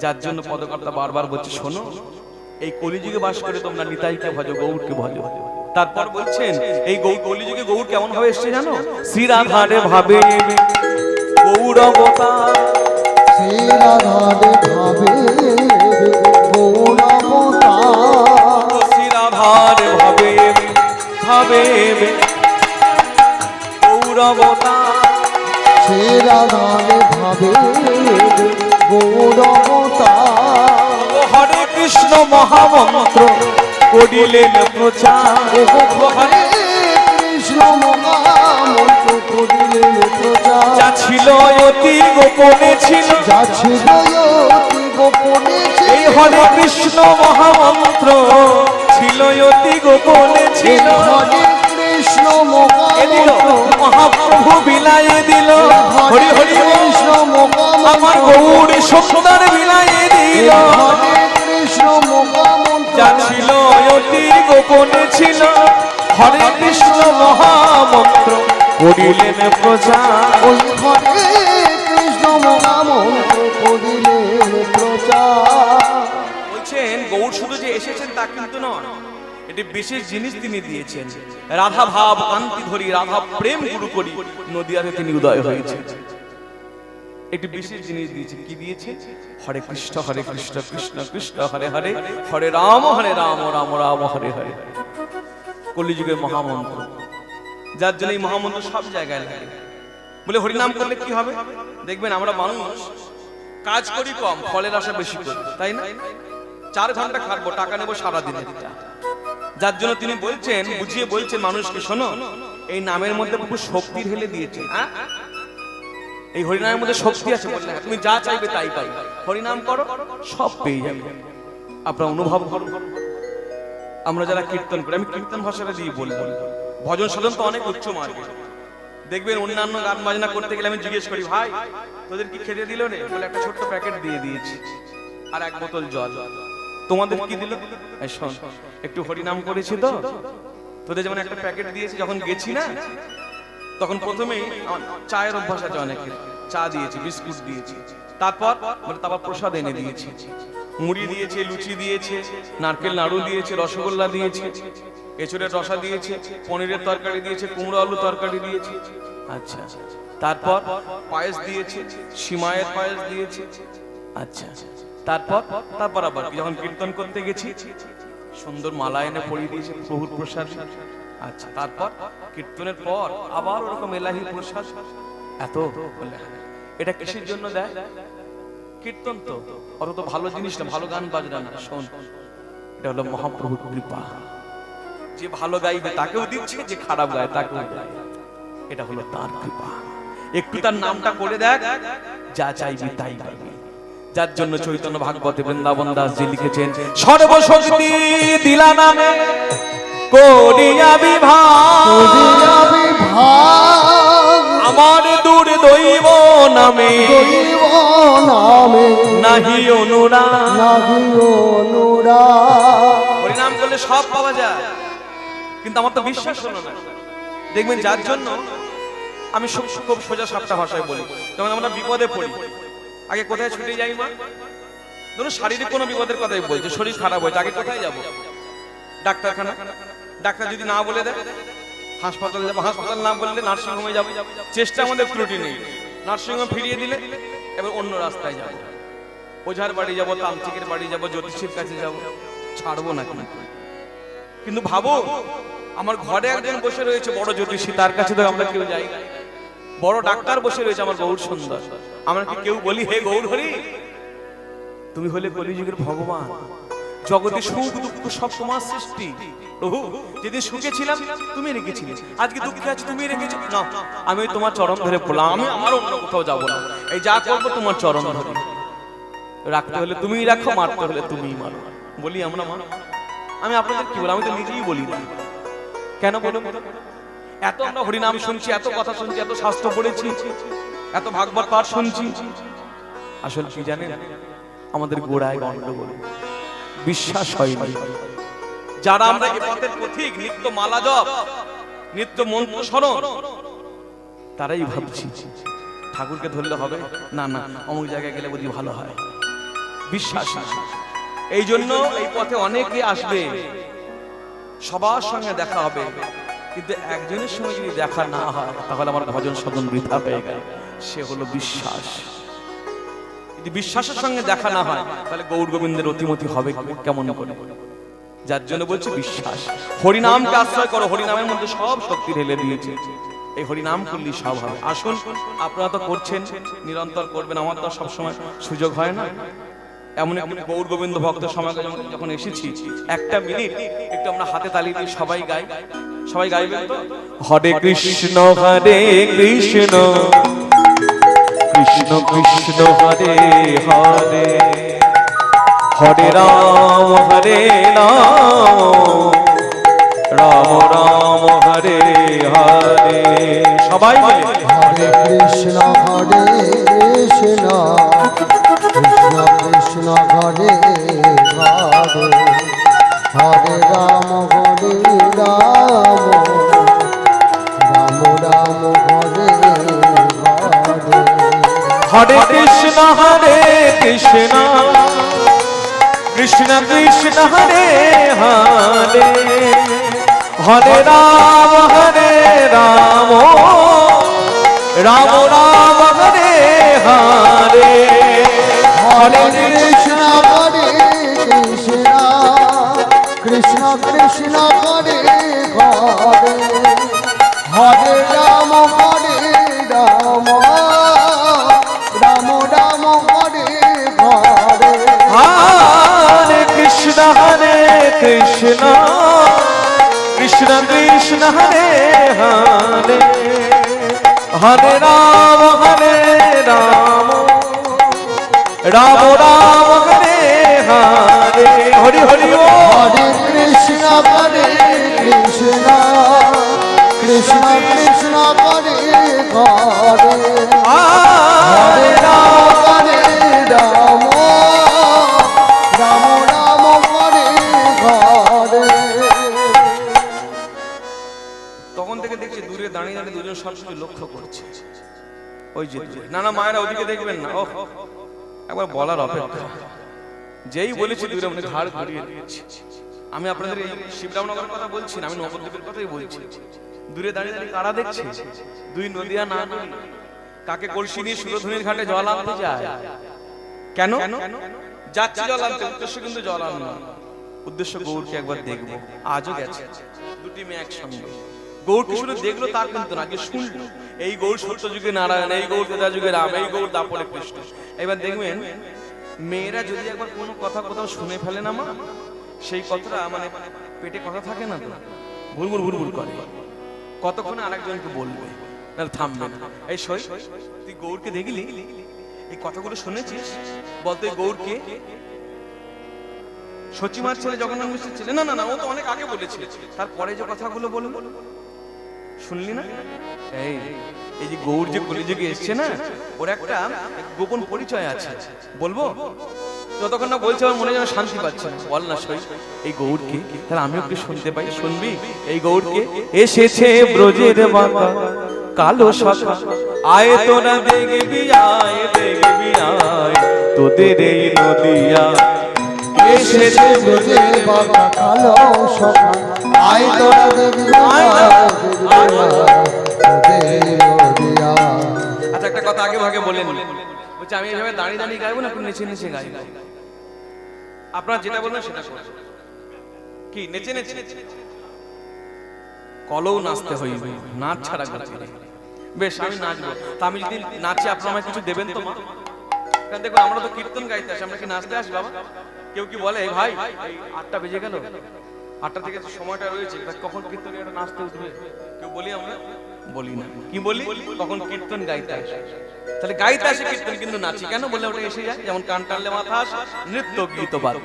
Speaker 1: যার জন্য পদকর্তা বারবার বলছে, শোনো, এই কলিযুগে বাস করে তোমরা নিতাইকে ভজো, গৌরকে ভজো। তারপর বলছেন এই কলিযুগে গৌর কেমন ভাবে এসছে জানো? শ্রী রাধারে ভাবে গৌর অবতার,
Speaker 2: শ্রী রাধারে ভাবে গৌর অবতার,
Speaker 1: শ্রী রাধারে ভাবে ভাবে গৌর অবতার,
Speaker 2: শ্রী রাধারে ভাবে গৌর অবতার।
Speaker 1: হরে কৃষ্ণ মহামন্ত্র করিলেন প্রচার,
Speaker 2: হরে কৃষ্ণ মহামন্ত্র করিলেন প্রচার।
Speaker 1: যা ছিল অতি গোপনে ছিল,
Speaker 2: যা ছিল অতি গোপনে ছিল,
Speaker 1: এই হরে কৃষ্ণ মহামন্ত্র ছিল অতি গোপনে ছিল।
Speaker 2: হরে কৃষ্ণ
Speaker 1: এদিল
Speaker 2: মহামন্ত্র
Speaker 1: মহাপ্রভু বিলাইয়ে দিল, হরি হরি
Speaker 2: কৃষ্ণ
Speaker 1: আমার
Speaker 2: মহামন্ত্র,
Speaker 1: গৌর সুন্দর বিলাইয়ে দিল।
Speaker 2: হরে কৃষ্ণ মহামন্ত্র
Speaker 1: যা ছিল অতি গোপনে ছিল, হরে কৃষ্ণ মহামন্ত্র করিলেন প্রচার।
Speaker 2: ওই হরে কৃষ্ণ মহামন্ত্র করিলেন প্রচার।
Speaker 1: বলছেন গৌর শুধু যে এসেছেন তা কিন্তু নয়, এটি বিশেষ জিনিস তিনি দিয়েছেন। রাধা ভাব কান্তি ধরি, রাধা প্রেম গুরু করি, নদিয়াতে তিনি উদয় হয়েছে। একটি বিশেষ জিনিস দিয়েছে। কি দিয়েছে? হরে কৃষ্ণ কৃষ্ণ কৃষ্ণ হরে হরে, হরে রাম রাম রাম হরে হরে। কলিযুগের মহামন্ত্র, যার জন্য এই মহামন্ত্র সব জায়গায় লাগে। বলে হরিনাম করলে কি হবে? দেখবেন আমরা মানুষ কাজ করি কম, ফলের আশা বেশি করি, তাই না? 4 ঘন্টা খাটবো, টাকা নেবো সারাদিনের। যার জন্য তিনি বলছেন, বুঝিয়ে বলছেন মানুষকে, শোনো এই নামের মধ্যে প্রভু শক্তি ঢেলে দিয়েছে। এই হরিনামের মধ্যে শক্তি আছে, বললেন তুমি যা চাইবে তাই পাই। হরিনাম করো, সব পেয়ে যাবে। আপনারা অনুভব করুন। আমরা যারা কীর্তন করি, আমি কীর্তন ভাষাটা দিয়ে বলবো, ভজন সাধন তো অনেক উচ্চ মার্গে। দেখবেন অন্যান্য গান বাজনা করতে গেলে আমি জিজ্ঞেস করি, ভাই তোদের কি খেতে দিল রে? বলে একটা ছোট্ট প্যাকেট দিয়ে দিয়েছি আর 1 বোতল জল। তোমাদের কি দিল? এই শোন, একটু হরিনাম করেছি তো, তোদের যেমন একটা প্যাকেট দিয়েছি। যখন গেছি না, তখন প্রথমেই চায়ের অভ্যাস আছে অনেকের, চা দিয়েছি, বিস্কুট দিয়েছি, তারপর প্রসাদ এনে দিয়েছি, মুড়ি দিয়েছে, লুচি দিয়েছে, নারকেল নাড়ু দিয়েছে, রসগোল্লা দিয়েছে, এঁচড়ের রসা দিয়েছে, পনিরের তরকারি দিয়েছে, কুমড়ো আলু তরকারি দিয়েছে। আচ্ছা, তারপর পায়েস দিয়েছে, সিমাইয়ের পায়েস দিয়েছে। আচ্ছা, তারপর আবার যখন কীর্তন করতে গেছি, সুন্দর মালা এনে পরিয়ে দিয়েছে প্রভুর প্রসাদ। আচ্ছা, তারপর কীর্তনের পর আবার ওরকম এলাহি প্রসাদ। এত এটা কিসের জন্য দেয়? কীর্তন তো অত তো ভালো জিনিস না, ভালো গান বাজনা না। শোন, এটা হলো মহাপ্রভুর কৃপা। যে ভালো গাইবে তাকেও দিচ্ছে, যে খারাপ গায় তাকেও দেয়। এটা হলো তার কৃপা। একটু তার নামটা করে দেখ, যা চাইবি তাই পাইবি। যার জন্য চৈতন্য ভাগবতে বৃন্দাবন দাস জি লিখেছেন, সর্বশক্তি দিলা নামে করিয়া বিভাগ, আমার দূর দৈব নামে নাহি অনুরাগ। হরিনাম করলে সব পাওয়া যায়, কিন্তু আমার তো বিশ্বাস হলো না। দেখবেন যার জন্য আমি খুব সোজা সাপটা ভাষায় বলি, যখন আমরা বিপদে পড়ি আগে কোথায় ছুটে যাই? মা ধরুন শারীরিক কোনো বিপদের কথাই বলছে, শরীর খারাপ হয়েছে, আগে কোথায় যাব? ডাক্তারখানা। ডাক্তার যদি না বলে দেয় হাসপাতালে যাবো, হাসপাতাল না বললে নার্সিংহোমে যাবো। চেষ্টা আমাদের ত্রুটি নেই, নার্সিংহোম ফিরিয়ে দিলে এবার অন্য রাস্তায় যাবো, ওঝার বাড়ি যাবো, তান্ত্রিকের বাড়ি যাবো, জ্যোতিষীর কাছে যাবো, ছাড়বো না। কিন্তু ভাবো আমার ঘরে একজন বসে রয়েছে বড় জ্যোতিষী, তার কাছে তো আমরা কেউ যাই। বড় ডাক্তার বসে রয়েছে আমার গৌর সুন্দর, আমরা কি কেউ বলি হে গৌর হরি তুমি হলে কলিযুগের ভগবান, জগতে সুখ দুঃখ সব তোমার সৃষ্টি। প্রভু যেদিন সুখে ছিলাম তুমি রেখেছিলে, আজকে দুঃখে আছি তুমি রেখেছো না, আমি তোমার চরণ ধরে বললাম, আমি আমার অন্য কোথাও যাবো না, এই যা করবো তোমার চরণ ধরে। রাখতে হলে তুমিই রাখো, মারতে হলে তুমিই মারো, বলি আমরা মা। আমি আপনাদের কি বলি, আমি তো নিজেই বলি না। কেন বলো? এত আমরা হরিনাম শুনছি, এত কথা শুনছি, এত শাস্ত্র পড়েছি, এত ভাগবত পাঠ শুনছি, আসলে কি জানেন? আমাদের গোড়ায় গন্ডগোল, বিশ্বাস হয়নি। যারা আমরা এই পথের পথিক, নিত্য মালা জপ, নিত্য মন্ত্র স্মরণ, তারাই ভাবছি ঠাকুরকে ধরলে হবে না, না অমুক জায়গায় গেলে বুঝি ভালো হয়, বিশ্বাস না। এই জন্য এই পথে অনেকে আসবে, সবার সঙ্গে দেখা হবে, কিন্তু একজনের সঙ্গে যদি দেখা না হয় তাহলে আমার ভজন সাধন বৃথা হয়ে গেল। সে হলো বিশ্বাস। যদি বিশ্বাসের সঙ্গে দেখা না হয় তাহলে গৌর গোবিন্দের অতিমতি হবে কেমন করে? যার জন্য বলছে বিশ্বাস। হরিনামকে আশ্রয় করো, হরিনামের মধ্যে সব শক্তি ঢেলে দিয়েছে। এই হরিনাম করলেই সব হবে। আসুন, আপনারা তো করছেন, নিরন্তর করবেন, আমার তো সবসময় সুযোগ হয় না। এমন একটি গৌর গোবিন্দ ভক্তের সমাজে যখন এসেছি, একটা মিনিট একটু আমরা হাতে তালি দিয়ে সবাই গাই। সবাই গাইবেন তো? হরে কৃষ্ণ হরে কৃষ্ণ কৃষ্ণ কৃষ্ণ হরে হরে, হরে রাম রাম রাম হরে হরে। সবাই মিলে
Speaker 2: হরে কৃষ্ণ কৃষ্ণ কৃষ্ণ হরে হরে, হরে রাম রাম রাম হরে হরে।
Speaker 1: হরে কৃষ্ণ কৃষ্ণ কৃষ্ণ হরে হরে, হরে রাম রাম রাম হরে হরে।
Speaker 2: হরে কৃষ্ণ কৃষ্ণ কৃষ্ণ কৃষ্ণ হরে হরে, হরে রাম রাম রাম হরে হরে।
Speaker 1: হরে কৃষ্ণ কৃষ্ণ কৃষ্ণ কৃষ্ণ হরে হরে, হরে রাম রাম রাম হরে হরে। হরি হরি ও
Speaker 2: হরে কৃষ্ণ কৃষ্ণ কৃষ্ণ কৃষ্ণ হরে হরে, হরে রাম রাম রাম হরে হরে।
Speaker 1: তখন থেকে দেখছি দূরে দাঁড়িয়ে দাঁড়িয়ে দুজন সব কিছু লক্ষ্য করছে। ওই যে দূরে না মায়েরা ওদিকে দেখবেন না, ওহ একবার বলার অপেক্ষা। যেই বলেছি দূরে মনে ঘাড় ঘুরিয়ে দিয়েছি। আমি আপনাদের এই শিবরামনগরের কথা বলছি না, আমি নবদ্বীপের কথাই বলছি। দূরে দাঁড়িয়ে দাঁড়িয়ে কারা দেখছে? দুই নদিয়া না কাকে কলসি নিয়ে সুরধুনির ঘাটে জল আনতে যায়। কেন যাচ্ছে জল আনতে? উদ্দেশ্য কিন্তু জল আনলো, উদ্দেশ্য গৌরকে একবার দেখবো। আজও গেছে দুটি মেয়ে একসঙ্গে। গৌরকে শুধু দেখলো তা কিন্তু না, যে শুনলো এই গৌর সত্য যুগে নারায়ণ, এই গৌর তেতা যুগে রাম, এই গৌর দাপরে কৃষ্ণ। এবার দেখবেন মেয়েরা যদি একবার কোনো কথা কোথাও শুনে ফেলে না মা, সেই কথাটা মানে পেটে কথা থাকে না তো, ভুরভুর ভুরভুর করে। কতক্ষণে আরেকজনকে বলবে, না থামবে না। এই সই তুই গৌরকে দেখলি, এই কথাগুলো শুনেছিস? বলতো এই গৌরকে সচিমার ছেলে, জগন্নাথ মিশ্রের ছেলে? না না না, ও তো অনেক আগে বলেছিল। তারপরে যে কথাগুলো বলবো শুনলি না? এই এই যে গৌর যে কলিযুগে এসছে না, ওর একটা গোপন পরিচয় আছে, বলবো? যতক্ষণ না বলছে আমার মনে যেন শান্তি পাচ্ছে না। বল না সই, এই গৌরকে তাহলে আমিও একটু শুনতে পাই। শুনবি? এই গৌরকে এসেছে ব্রজের বাঁকা কালো শাখা, আয় তোরা দেখবি, আয় দেখবি, আয় তোদের এই নদিয়া
Speaker 2: এসেছে বুঝে বাবা কালো সখা, আয় তোরা দেখবি নদিয়া।
Speaker 1: আচ্ছা একটা কথা আগে ভাগে বলেন, বলছি আমি এইভাবে দাঁড়িয়ে দাঁড়িয়ে গাইবো না একটু নেচে নেচে গাইবো? আপনারা যেটা বলবেন সেটা করবেন। কি নেচে নেচে? কলও নাচতে হইবে, নাচ ছাড়া গতি নেই। বেশ আমি নাচবো। তা আমি যদি নাচি আপনারা আমায় কিছু দেবেন তো মা? কারণ দেখুন আমরা তো কীর্তন গাইতে আসি, আমরা কি নাচতে আসি বাবা? কেউ কি বলে ভাই এই 8টা বেজে গেল, 8টা থেকে সময়টা রয়েছে, কখন কীর্তনীরা নাচতে উঠবে? কেউ বলি আমরা? বলি না। কি বলি? কখন কীর্তন গাইতে আসে। তাহলে গাইতে আসে কীর্তন, কিন্তু নাচি কেন? বলে ওটা এসে যায়, যেমন কান টানলে মাথা আসে, নৃত্য গীত বাদ।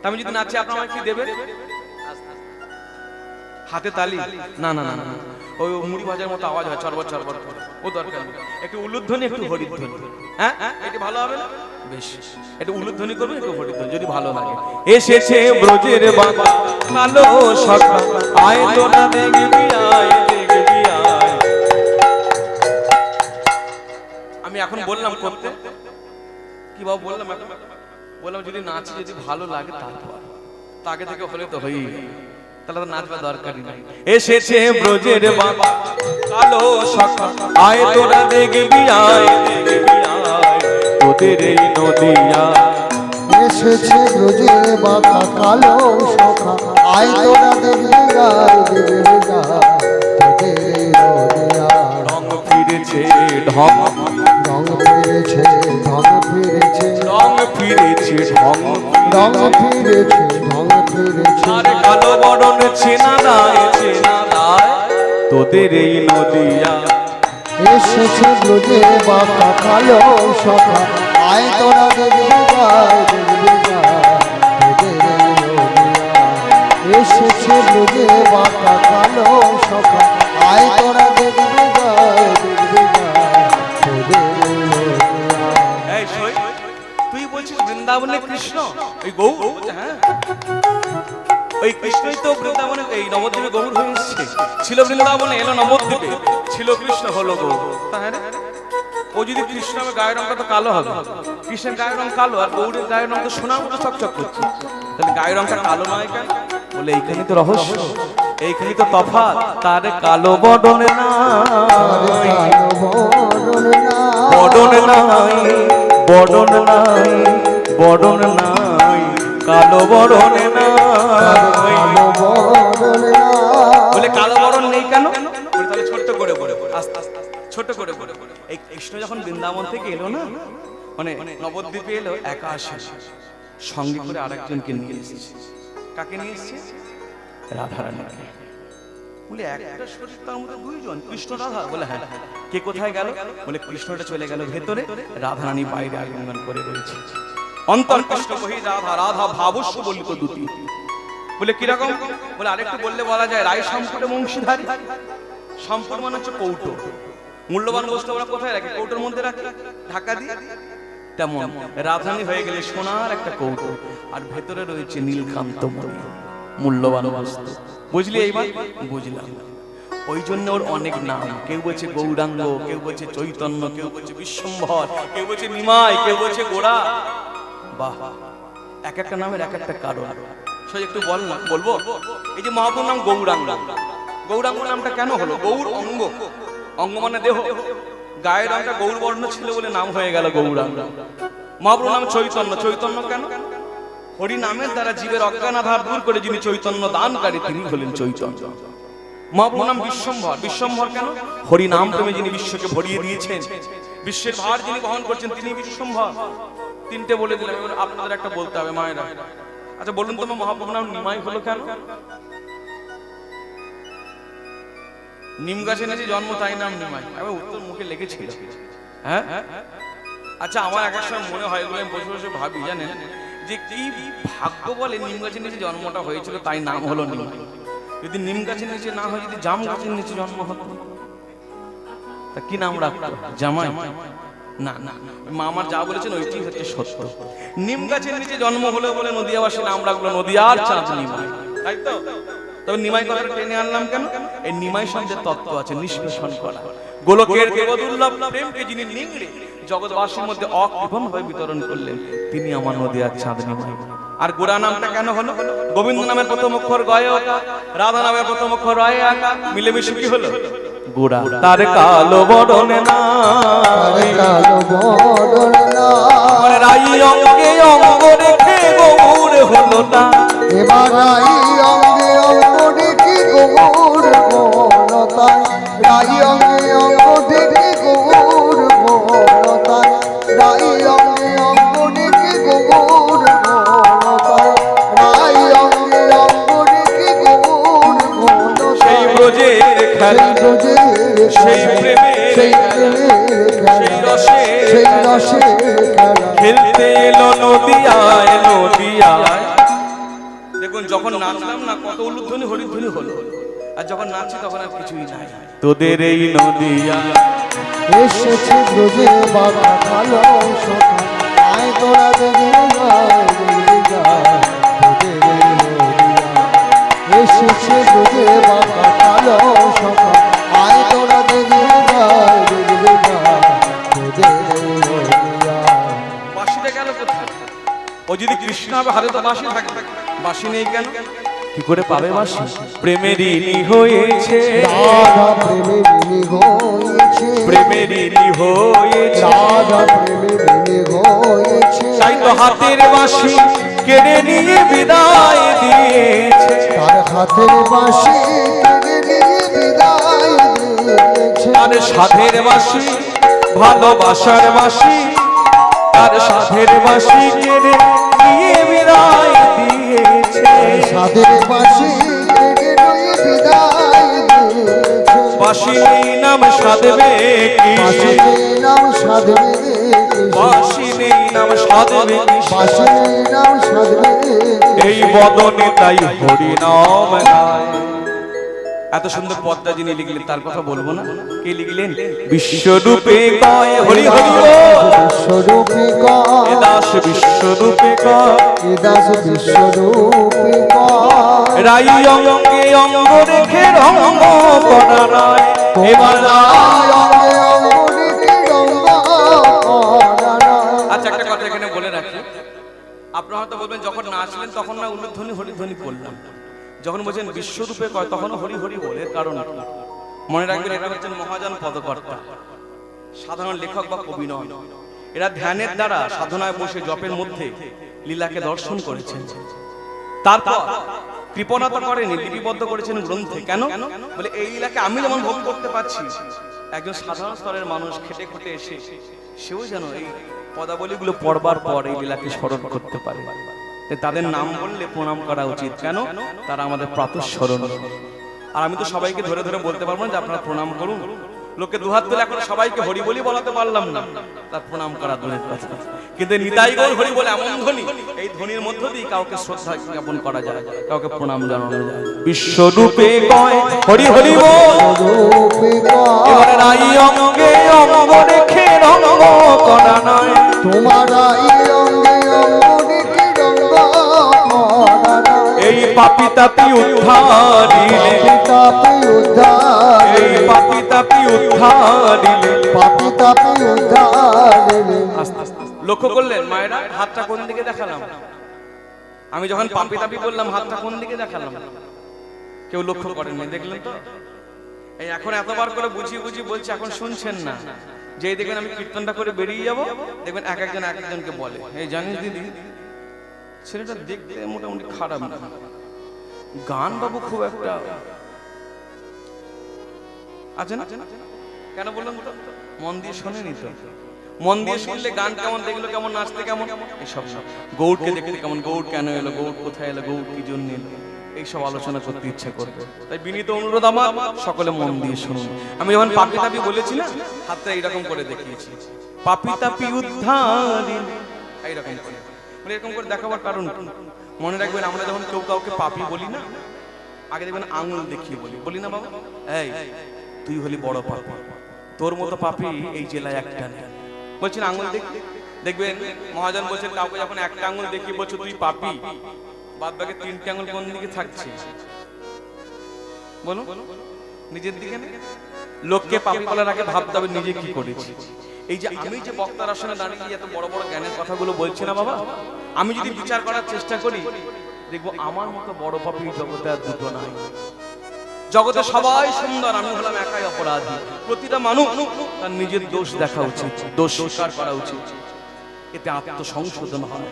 Speaker 1: আমি যদি নাচি আপনারা আমায় কি দেবেন? হাতে তালি? না না না না, ওই মুড়ি ভাজার মতো আওয়াজ হয় চরবর চরবর, ও দরকার নেই। একটু উলুধ্বনি, একটু হরিধ্বনি। হ্যাঁ এটা ভালো হবে না? বেশ একটু উলুধ্বনি করবেন, একটু হরিধ্বনি যদি ভালো লাগে। এসেছে ব্রজের বাঁকা কালো শাখা, আয় তোরা দেখবি, আয় দেখবি, আয়। আমি এখন বললাম করতে, কি বাবু বললাম? এখন বললাম যদি নাচি, যদি ভালো লাগে তারপর, আগে থেকে হলে তো হয়েই। তাহলে তো নাচবার দরকারই নাই। এসেছে ব্রজের বাবা কালো সখা, আয় তোরা দেখবি আয় দেখবি আয় তোদের এই নদিয়া।
Speaker 2: এসেছে ব্রজের বাঁকা কালো সখা, আয় তোরা দেখবি গায় দেখবি গায় তোদের এই নদিয়ার।
Speaker 1: রং ফিরেছে ঢং,
Speaker 2: রং ফিরেছে ঢং ফিরেছে,
Speaker 1: রং ফিরেছে ঢং,
Speaker 2: রং ফিরেছে ঢং ফিরেছে।
Speaker 1: আর কালো বরণ চেনা দায় তোদের এই নদিয়া।
Speaker 2: এসেছে ব্রজের বাঁকা কালো সখা, আয় তোরা দেখবি গায় দেখবি গায় তোদের এই নদিয়ার। এসেছে ব্রজের বাঁকা কালো সখা, আয় তোরা দেখবি গায় দেখবি গায় তোদের এই নদিয়ার।
Speaker 1: এই সই, তুই বলছিস বৃন্দাবনে কৃষ্ণ ওই গৌর? হ্যাঁ, ওই কৃষ্ণই তো বৃন্দাবনে এই নবদ্বীপে গৌর হয়ে এসেছে। ছিল বৃন্দাবনে, এলো নবদ্বীপে, ছিল কৃষ্ণ, হলো গৌর। হ্যাঁ, ও যদি কৃষ্ণ হবে গায়ের রংটা তো কালো হবে, কৃষ্ণের গায়ের রং কালো আর গৌরের গায়ের রং তো সোনার মতো চকচক করছে, তাহলে গায়ের রংটা কালো নয় কেন? বলে এইখানেই তো রহস্য, এইখানেই তো তফাৎ। তার কালো বদন নাই, বদন নাই, বদন নাই, বদন নাই, কালো বরণ নাই। বলে কালো বরণ নেই কেন? বলে তাহলে ছোট্ট করে বলে, আস্তে আস্তে ছোট করে বলে। এই কৃষ্ণ যখন বৃন্দাবন থেকে এলো না, মানে নবদ্বীপে এলো, একা আসে, সঙ্গে করে আরেকজনকে নিয়ে এসেছে। কাকে নিয়ে এসেছে? রাধারানীকে। বলে একটা শরীর তার মধ্যে দুইজন, কৃষ্ণ রাধা? বলে হ্যাঁ। কে কোথায় গেল? বলে কৃষ্ণটা চলে গেল ভেতরে, রাধারানী বাইরে আলিঙ্গন করে রয়েছে। অন্তর কৃষ্ণ কহি রাধা, রাধা ভাবস্য বলিত দুটি। বলে কিরকম? বলে আরেকটু বললে বলা যায় রায় সম্পুটে বংশীধারী। সম্পুট মানে হচ্ছে কৌটো, মূল্যবান বস্তু আমরা কোথায় রাখি? কৌটোর মধ্যে রাখি, ঢাকা দিয়ে। তেমন রাধারানী হয়ে গেলে সোনার একটা কৌটো, আর ভেতরে রয়েছে নীলকান্ত মণি, মূল্যবান বস্তু। বুঝলি? এইবার বুঝলাম। ওই জন্য ওর অনেক নাম, কেউ বলছে গৌরাঙ্গ, কেউ বলছে চৈতন্য, কেউ বলছে বিশ্বম্ভর, কেউ বলছে নিমাই, কেউ বলছে গোড়া। বাহ, এক একটা নামের এক একটা কারণ। সে একটু বল না, বলবো। এই যে মহাপুর নাম গৌরাঙ্গ, গৌরাঙ্গ নামটা কেন হলো? গৌর অঙ্গ, অঙ্গ মানে দেহ, গায়ের রংটা গৌর বর্ণ ছিল বলে নাম হয়ে গেল গৌরাঙ্গ। মহাপুর নাম চৈতন্য, চৈতন্য কেন? হরি নামের দ্বারা জীবের অজ্ঞানাধার দূর করে যিনি চৈতন্য দানকারী, তিনি হলেন চৈতন্য। মহাপুর নাম বিশ্বম্ভর, বিশ্বম্ভর কেন? হরি নাম প্রেমে যিনি বিশ্বকে ভরিয়ে দিয়েছেন, বিশ্বের ভার যিনি বহন করছেন, তিনি বিশ্বম্ভর। তিনটে বলে দিলাম, এবার আপনাদের একটা বলতে হবে মায়েরা। আচ্ছা বলুন তো মহাপ্রভুর নাম নিমাই হলো কেন? নিম গাছে নিচে জন্ম, তাই নাম নিমাই। আমি উত্তর মুখে লেগেছিল। হ্যাঁ, আচ্ছা আমার এক সময় মনে হয়, এগুলো আমি বসে বসে ভাবি, জানেন যে কি ভাগ্য বলে নিম গাছের নিচে জন্মটা হয়েছিল, তাই নাম হলো নিমাই। যদি নিম গাছের নিচে না হয়, যদি জাম গাছের নিচে জন্ম হতো, তা কি নাম রাখতো? জামাই? না না, মা আমার যা বলেছেন ওইটি হচ্ছে সত্য। নিম গাছের নিচে জন্ম হলো বলে নদিয়াবাসী নাম রাখলো নদিয়ার চাঁদ নিমাই, তাই তো? তবে নিমাই কথাটা টেনে আনলাম কেন? এই নিমাই শব্দের তত্ত্ব আছে নিষ্পেষণ করা। গোলকের দেবদুর্লভ প্রেমকে যিনি নিংড়ে জগৎবাসীর মধ্যে অকৃপণ হয়ে বিতরণ করলেন, তিনি আমার নদিয়ার চাঁদ নিমাই। আর গোড়া নামটা কেন হলো? গোবিন্দ নামের প্রথম অক্ষর গয় আকা, রাধা নামের প্রথম অক্ষর রয় আকা, মিলেমিশে কি হলো? গোড়া। তার কালো বরণ নাই, রাই অঙ্গে অঙ্গ রেখে গৌর হলো না।
Speaker 2: এবার রাই অঙ্গে অঙ্গ দেখি গৌর বনতায়, রাই অঙ্গে অঙ্গ দেখি গৌর বনতায়, রাই অঙ্গে অঙ্গ দেখি গৌর বনতায়, রাই অঙ্গে অঙ্গ দেখি গৌর বনতায়।
Speaker 1: সেই ব্রজের খেলা, সেই প্রেমে,
Speaker 2: সেই প্রেমে,
Speaker 1: সেই রসে,
Speaker 2: সেই রসে
Speaker 1: খেলতে এলো নদিয়ায়, নদিয়ায়। দেখুন যখন নাচলাম না, কত উলুধ্বনি হরিধ্বনি হলো, আর যখন নাচছি তখন আর কিছুই নাই। তোদের এই নদিয়া
Speaker 2: এসেছে ব্রজে বাবা কালো সখা, আয় তোরা দেখবি গায় দেখবি গায় তোদের এই নদিয়া। এসেছে ব্রজে বাবা কালো সখা, আয় তোরা দেখবি গায় দেখবি গায় তোদের এই নদিয়া।
Speaker 1: বাঁশিটা গেল কোথায়? ও যদি কৃষ্ণ হবে হাতে তো বাঁশি থাকবে, বাঁশি নেই কেন? কি করে পাবে বাসি? প্রেমের ঋণী হয়েছে,
Speaker 2: রাধা প্রেমে ঋণী হয়েছে,
Speaker 1: প্রেমের ঋণী হয়েছে,
Speaker 2: রাধা প্রেমে ঋণী হয়েছে।
Speaker 1: তাই তো হাতের বাঁশি কেড়ে নিয়ে বিদায় দিয়েছে,
Speaker 2: তার হাতের বাঁশি কেড়ে নিয়ে বিদায় দিয়েছে।
Speaker 1: তার সাধের বাঁশি ভালোবাসার বাঁশি, তার সাধের বাঁশি কেড়ে নিয়ে বিদায় দিয়েছে।
Speaker 2: সাধের বাঁশি কেড়ে নিয়ে বিদায় দিয়েছে।
Speaker 1: বাঁশি নেই নাম সাধবে
Speaker 2: বাঁশি
Speaker 1: কৃষ্ণ,
Speaker 2: নেই নাম সাধবে কৃষ্ণ,
Speaker 1: বাঁশি নেই নাম সাধবে কৃষ্ণ,
Speaker 2: বাঁশি নেই নাম সাধবে কৃষ্ণ।
Speaker 1: এই বদনে তাই হরি নাম গায়। এত সুন্দর পদ্মা যিনি লিখলেন তার কথা বলবো না? কে লিখলেন? বিশ্বরূপে কয় হরি হরি বল,
Speaker 2: বিশ্বরূপে
Speaker 1: এ
Speaker 2: কয়,
Speaker 1: দাস বিশ্বরূপে কয়,
Speaker 2: এ দাস বিশ্বরূপে কয়।
Speaker 1: রাই অঙ্গে অঙ্গ রেখে রঙ্গ করা নয়, এবার
Speaker 2: তোমার অঙ্গে অঙ্গিকে রঙ্গ করা নয়।
Speaker 1: আচ্ছা একটা কথা এখানে বলে রাখি, আপনারা হয়তো বলবেন যখন নাচলেন তখন না উলুধ্বনি হরিধ্বনি করলাম, যখন বলছেন বিশ্বরূপে কয় তখনও হরি হরি বলে। কারণ কি? মনে রাখবেন এটা হচ্ছেন মহাজন পদকর্তা, সাধারণ লেখক বা কবি নয়। এরা ধ্যানের দ্বারা সাধনায় বসে জপের মধ্যে লীলাকে দর্শন করেছেন, তারপর কৃপণতা করেনি, লিপিবদ্ধ করেছেন গ্রন্থে। কেন? বলে এই লীলাকে আমি যেমন ভোগ করতে পারছি, একজন সাধারণ স্তরের মানুষ খেটে খুঁটে এসে সেও যেন এই পদাবলীগুলো পড়বার পর এই লীলাকে স্মরণ করতে পারে। তাই তাদের নাম বললে প্রণাম করা উচিত। কেন? তারা আমাদের প্রাতঃস্মরণ। আর আমি তো সবাইকে ধরে ধরে বলতে পারবো না যে আপনারা প্রণাম করুন। লোকে দুহাত তুলে এখন সবাইকে হরি বলি বলাতে পারলাম না, তার প্রণাম করা দূরের কথা। কিন্তু নিতাই গৌর হরি বলে এমন ধ্বনি, এই ধ্বনির মধ্য দিয়ে কাউকে শ্রদ্ধা জ্ঞাপন করা যায়, কাউকে প্রণাম জানানো যায়। বিশ্বরূপে কয় হরি হরি বল,
Speaker 2: রূপে কয়,
Speaker 1: এবারে রাই অঙ্গে অঙ্গ রেখে রঙ্গ করা নয়,
Speaker 2: তোমার এই অঙ্গে অঙ্গিকে রঙ্গ করা নয়।
Speaker 1: এই পাপি তাপি উদ্ধারিলে,
Speaker 2: পাপি উদ্ধার,
Speaker 1: এই পাপি তাপি উদ্ধারিলে।
Speaker 2: পাপি তাপি উদ্ধারিলে।
Speaker 1: লক্ষ্য করলেন মায়েরা হাতটা কোন দিকে দেখালাম? আমি যখন পাপি তাপি বললাম হাতটা কোন দিকে দেখালাম? কেউ লক্ষ্য করেননি, দেখলেন তো? এই এখন এতবার করে বুঝিয়ে বুঝিয়ে বলছি, এখন শুনছেন না। যেই দেখবেন আমি কীর্তনটা করে বেরিয়ে যাব, দেখবেন এক একজন এক একজনকে বলে, এই জানিস দিদি ছেলেটা দেখতে মোটামুটি খারাপ না, গান বাবু খুব একটা আছে না। কেন বললাম তো? মন দিয়ে শোনেনি তো। মন দিয়ে শুনলে গান কেমন, দেখলো কেমন, নাচতে কেমন, এইসব না। গৌড়কে দেখতে কেমন, গৌড় কেন এলো, গৌড় কোথায় এলো, গৌড় কি জন্য এলো, এইসব আলোচনা করতে ইচ্ছা করবে। তাই বিনীত অনুরোধ আমার, সকলে মন দিয়ে শুনুন। আমি যখন পাপি তাপি বলেছি না, হাতটা এইরকম করে দেখিয়েছি, পাপি তাপি উদ্ধারিল, এইরকম করে। মানে এরকম করে দেখাবার কারণ মনে রাখবেন, আমরা যখন কেউ কাউকে পাপি বলি না, আগে দেখবেন আঙুল দেখিয়ে বলি, বলি না বাবা, এই তুই হলি বড় পাপি, তোর মতো পাপি এই জেলায় একটা নেই। বলছেন আঙুল দেখবেন মহাজন বলছেন কাউকে যখন একটা আঙুল দেখিয়ে বলছো তুই পাপি, বাদ বাকি তিনটে আঙুল কোন দিকে থাকছে বলো? নিজের দিকে না। লোককে পাপি বলার আগে ভাবতে হবে নিজে কি করেছি। এই যে আমি যে বক্তার আসনে দাঁড়িয়ে এত বড় বড় জ্ঞানের কথাগুলো বলছি না বাবা, আমি যদি বিচার করার চেষ্টা করি, দেখবো আমার মতো বড় পাপি জগতে আর দুটো নাই। জগতে সবাই সুন্দর, আমি হলাম একাই অপরাধী। প্রতিটা মানুষ তার নিজের দোষ দেখা উচিত, দোষ স্বীকার করা উচিত। এতে আত্মসংশোধন হয়,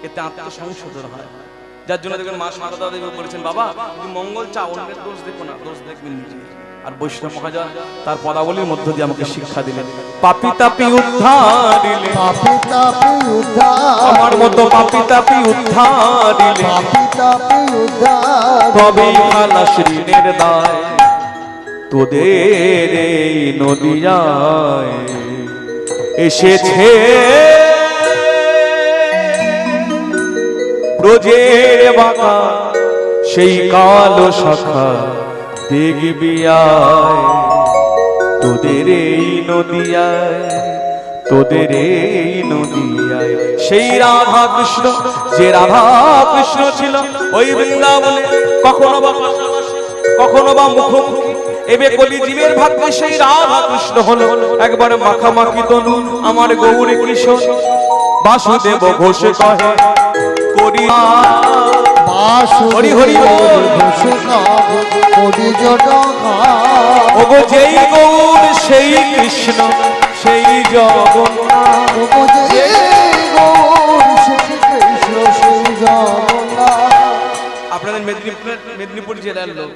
Speaker 1: এতে আত্মসংশোধন হয়। যার জন্য দেখবেন মা সারদা দেবী বলেছেন, বাবা যদি মঙ্গল চাও অন্যের দোষ দেখো না, দোষ দেখবেন নিজে। আর বৈষ্ণব মহাজন তার পদাবলীর মধ্য দিয়ে আমাকে শিক্ষা দিলেন, পাপি তাপি উদ্ধারিলে,
Speaker 2: পাপি তাপি উদ্ধার,
Speaker 1: আমার মতো পাপি তাপি উদ্ধারিলে,
Speaker 2: পাপি তাপি উদ্ধার,
Speaker 1: তবেই খালাস ঋণের দায় তোদের এই নদিয়ায় এসেছে। ব্রজের বাঁকা সেই কালো শাখা দেখবি আয়, তোদের এই নদিয়ায়, তোদের এই নদিয়ায়। সেই রাধা কৃষ্ণ, যে রাধা কৃষ্ণ ছিল ওই বৃন্দাবনে, কখনো বা পাশাপাশি, কখনো বা মুখোমুখি, এবে কলি জীবের ভাগ্যে সেই রাধা কৃষ্ণ হলো একবার মাখামাখি তনু আমার গৌরী কৃষ্ণ। বাসুদেব ঘোষে কহে করিয়া, হরি হরি বল।
Speaker 2: করি জনঘাট
Speaker 1: ওগো যেই গৌর সেই কৃষ্ণ সেই জগন্নাথ।
Speaker 2: ওগো যে গৌর শ্রী কৃষ্ণ সেই জগন্নাথ।
Speaker 1: আপনাদের মেদিনীপুর জেলার লোক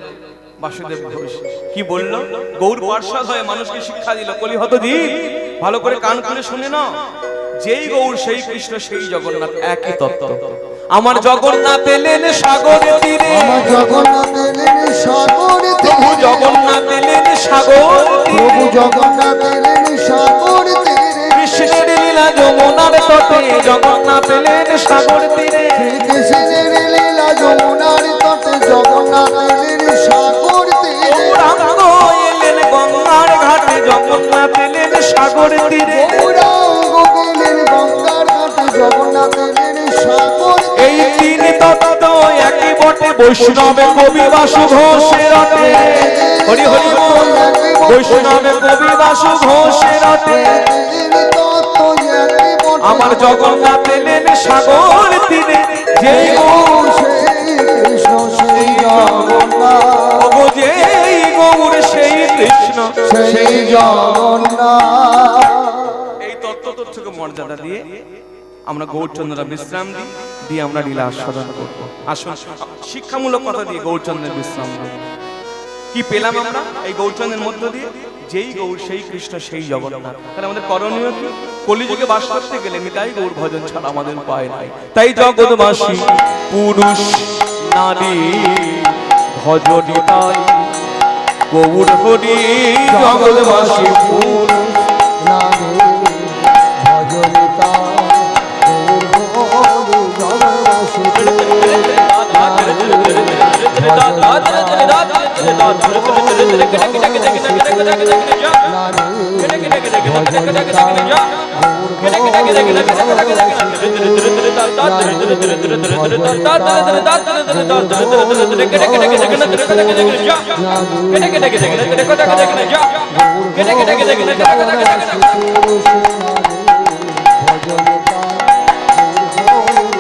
Speaker 1: বাসুদেব ঘোষ কি বললো? গৌর পার্ষদ হয়ে মানুষকে শিক্ষা দিল। কলিহত দ্বীপ ভালো করে কান খুলে শুনে নাও, যেই গৌর সেই কৃষ্ণ সেই জগন্নাথ, একই তত্ত্ব। আমার জগন্নাথ এলেন সাগরের তীরে,
Speaker 2: আমার জগন্নাথ এলেন সাগর
Speaker 1: প্রভু
Speaker 2: তীরে,
Speaker 1: জগন্নাথ এলেন সাগর
Speaker 2: প্রভু
Speaker 1: তীরে,
Speaker 2: জগন্নাথ এলেন সাগর তীরে,
Speaker 1: কৃষ্ণের লীলা যমুনার তটে, জগন্নাথ এলেন সাগর তীরে।
Speaker 2: শ্রীকৃষ্ণের লীলা যমুনার তটে, জগন্নাথ এলেন সাগর তীরে,
Speaker 1: গৌরাঙ্গ এলেন গঙ্গার ঘাটে, জগন্নাথ এলেন সাগর তীরে।
Speaker 2: গৌরাঙ্গ গেলেন গঙ্গার ঘাটে, জগন্নাথ এলেন সাগর
Speaker 1: এই তিন তত্ত্ব একই বটে, বৈষ্ণবে কবি বাসু ঘোষের রটে। হরি হরি বল। বৈষ্ণবে কবি বাসু ঘোষের রটে। আমার জগন্নাথ এলেন সাগর তীরে, যেই গৌর
Speaker 2: কৃষ্ণ সেই জগন্নাথ,
Speaker 1: ওগো যেই গৌর সেই কৃষ্ণ
Speaker 2: সেই জগন্নাথ।
Speaker 1: এই তত্ত্বকে মর্যাদা দিয়ে আমরা গৌরচন্দ্ররা বিশ্রাম দিই, দিয়ে আমরা লীলা আস্বাদন করব। আসুন শিক্ষামূলক কথা দিয়ে গৌরচন্দ্রের বিশ্রাম দিই। কি পেলাম আমরা এই গৌরচন্দ্রের মধ্য দিয়ে? যেই গৌর সেই কৃষ্ণ সেই জগন্নাথ। তাহলে আমাদের করণীয় কি? কলিযুগে বাস করতে গেলে নিতাই গৌর ভজন ছাড়া আমাদের উপায় নাই। তাই জগৎবাসী পুরুষ নারী ভজনী তাই গৌর হরি। জগৎবাসী পুরুষ
Speaker 2: নারী ভজনিতা গৌর হরি, জগৎবাসী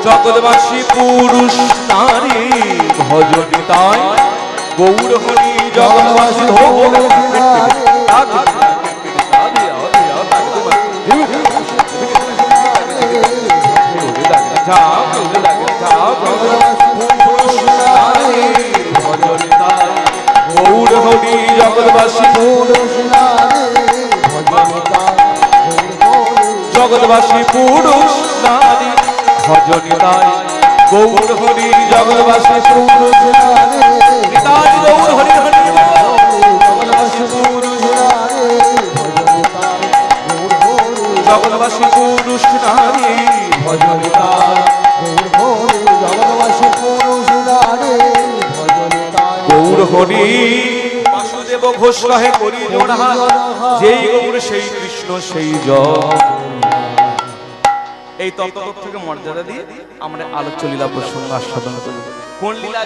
Speaker 1: জগৎবাসী পুরুষ নারী ভজনী তাই গৌর হরি। জগৎবাসী গৌর হরি। জগৎবাসী
Speaker 2: পুরুষ নারী ভজনিতা
Speaker 1: জগৎবাসী পুরুষ নারী ভজনী তাই গৌর হরি। জগৎবাসী পুরুষ
Speaker 2: নারী
Speaker 1: তাই গৌর হরি হরি।
Speaker 2: জগৎবাসী পুরুষ নারী ভজনিতা গৌর হরি,
Speaker 1: জগৎবাসী পুরুষ নারী ভজনী তাই
Speaker 2: গৌর হরি, জগৎবাসী পুরুষ নারী ভজনিতা
Speaker 1: গৌর হরি। বাসুদেব ঘোষ কহে করি জোড়হাত, যেই গৌর সেই কৃষ্ণ সেই এই তত্ত্ব থেকে মর্যাদা দিয়ে আমরা আলোচ্য লীলা প্রসঙ্গ আস্বাদন করি। কোন লীলা?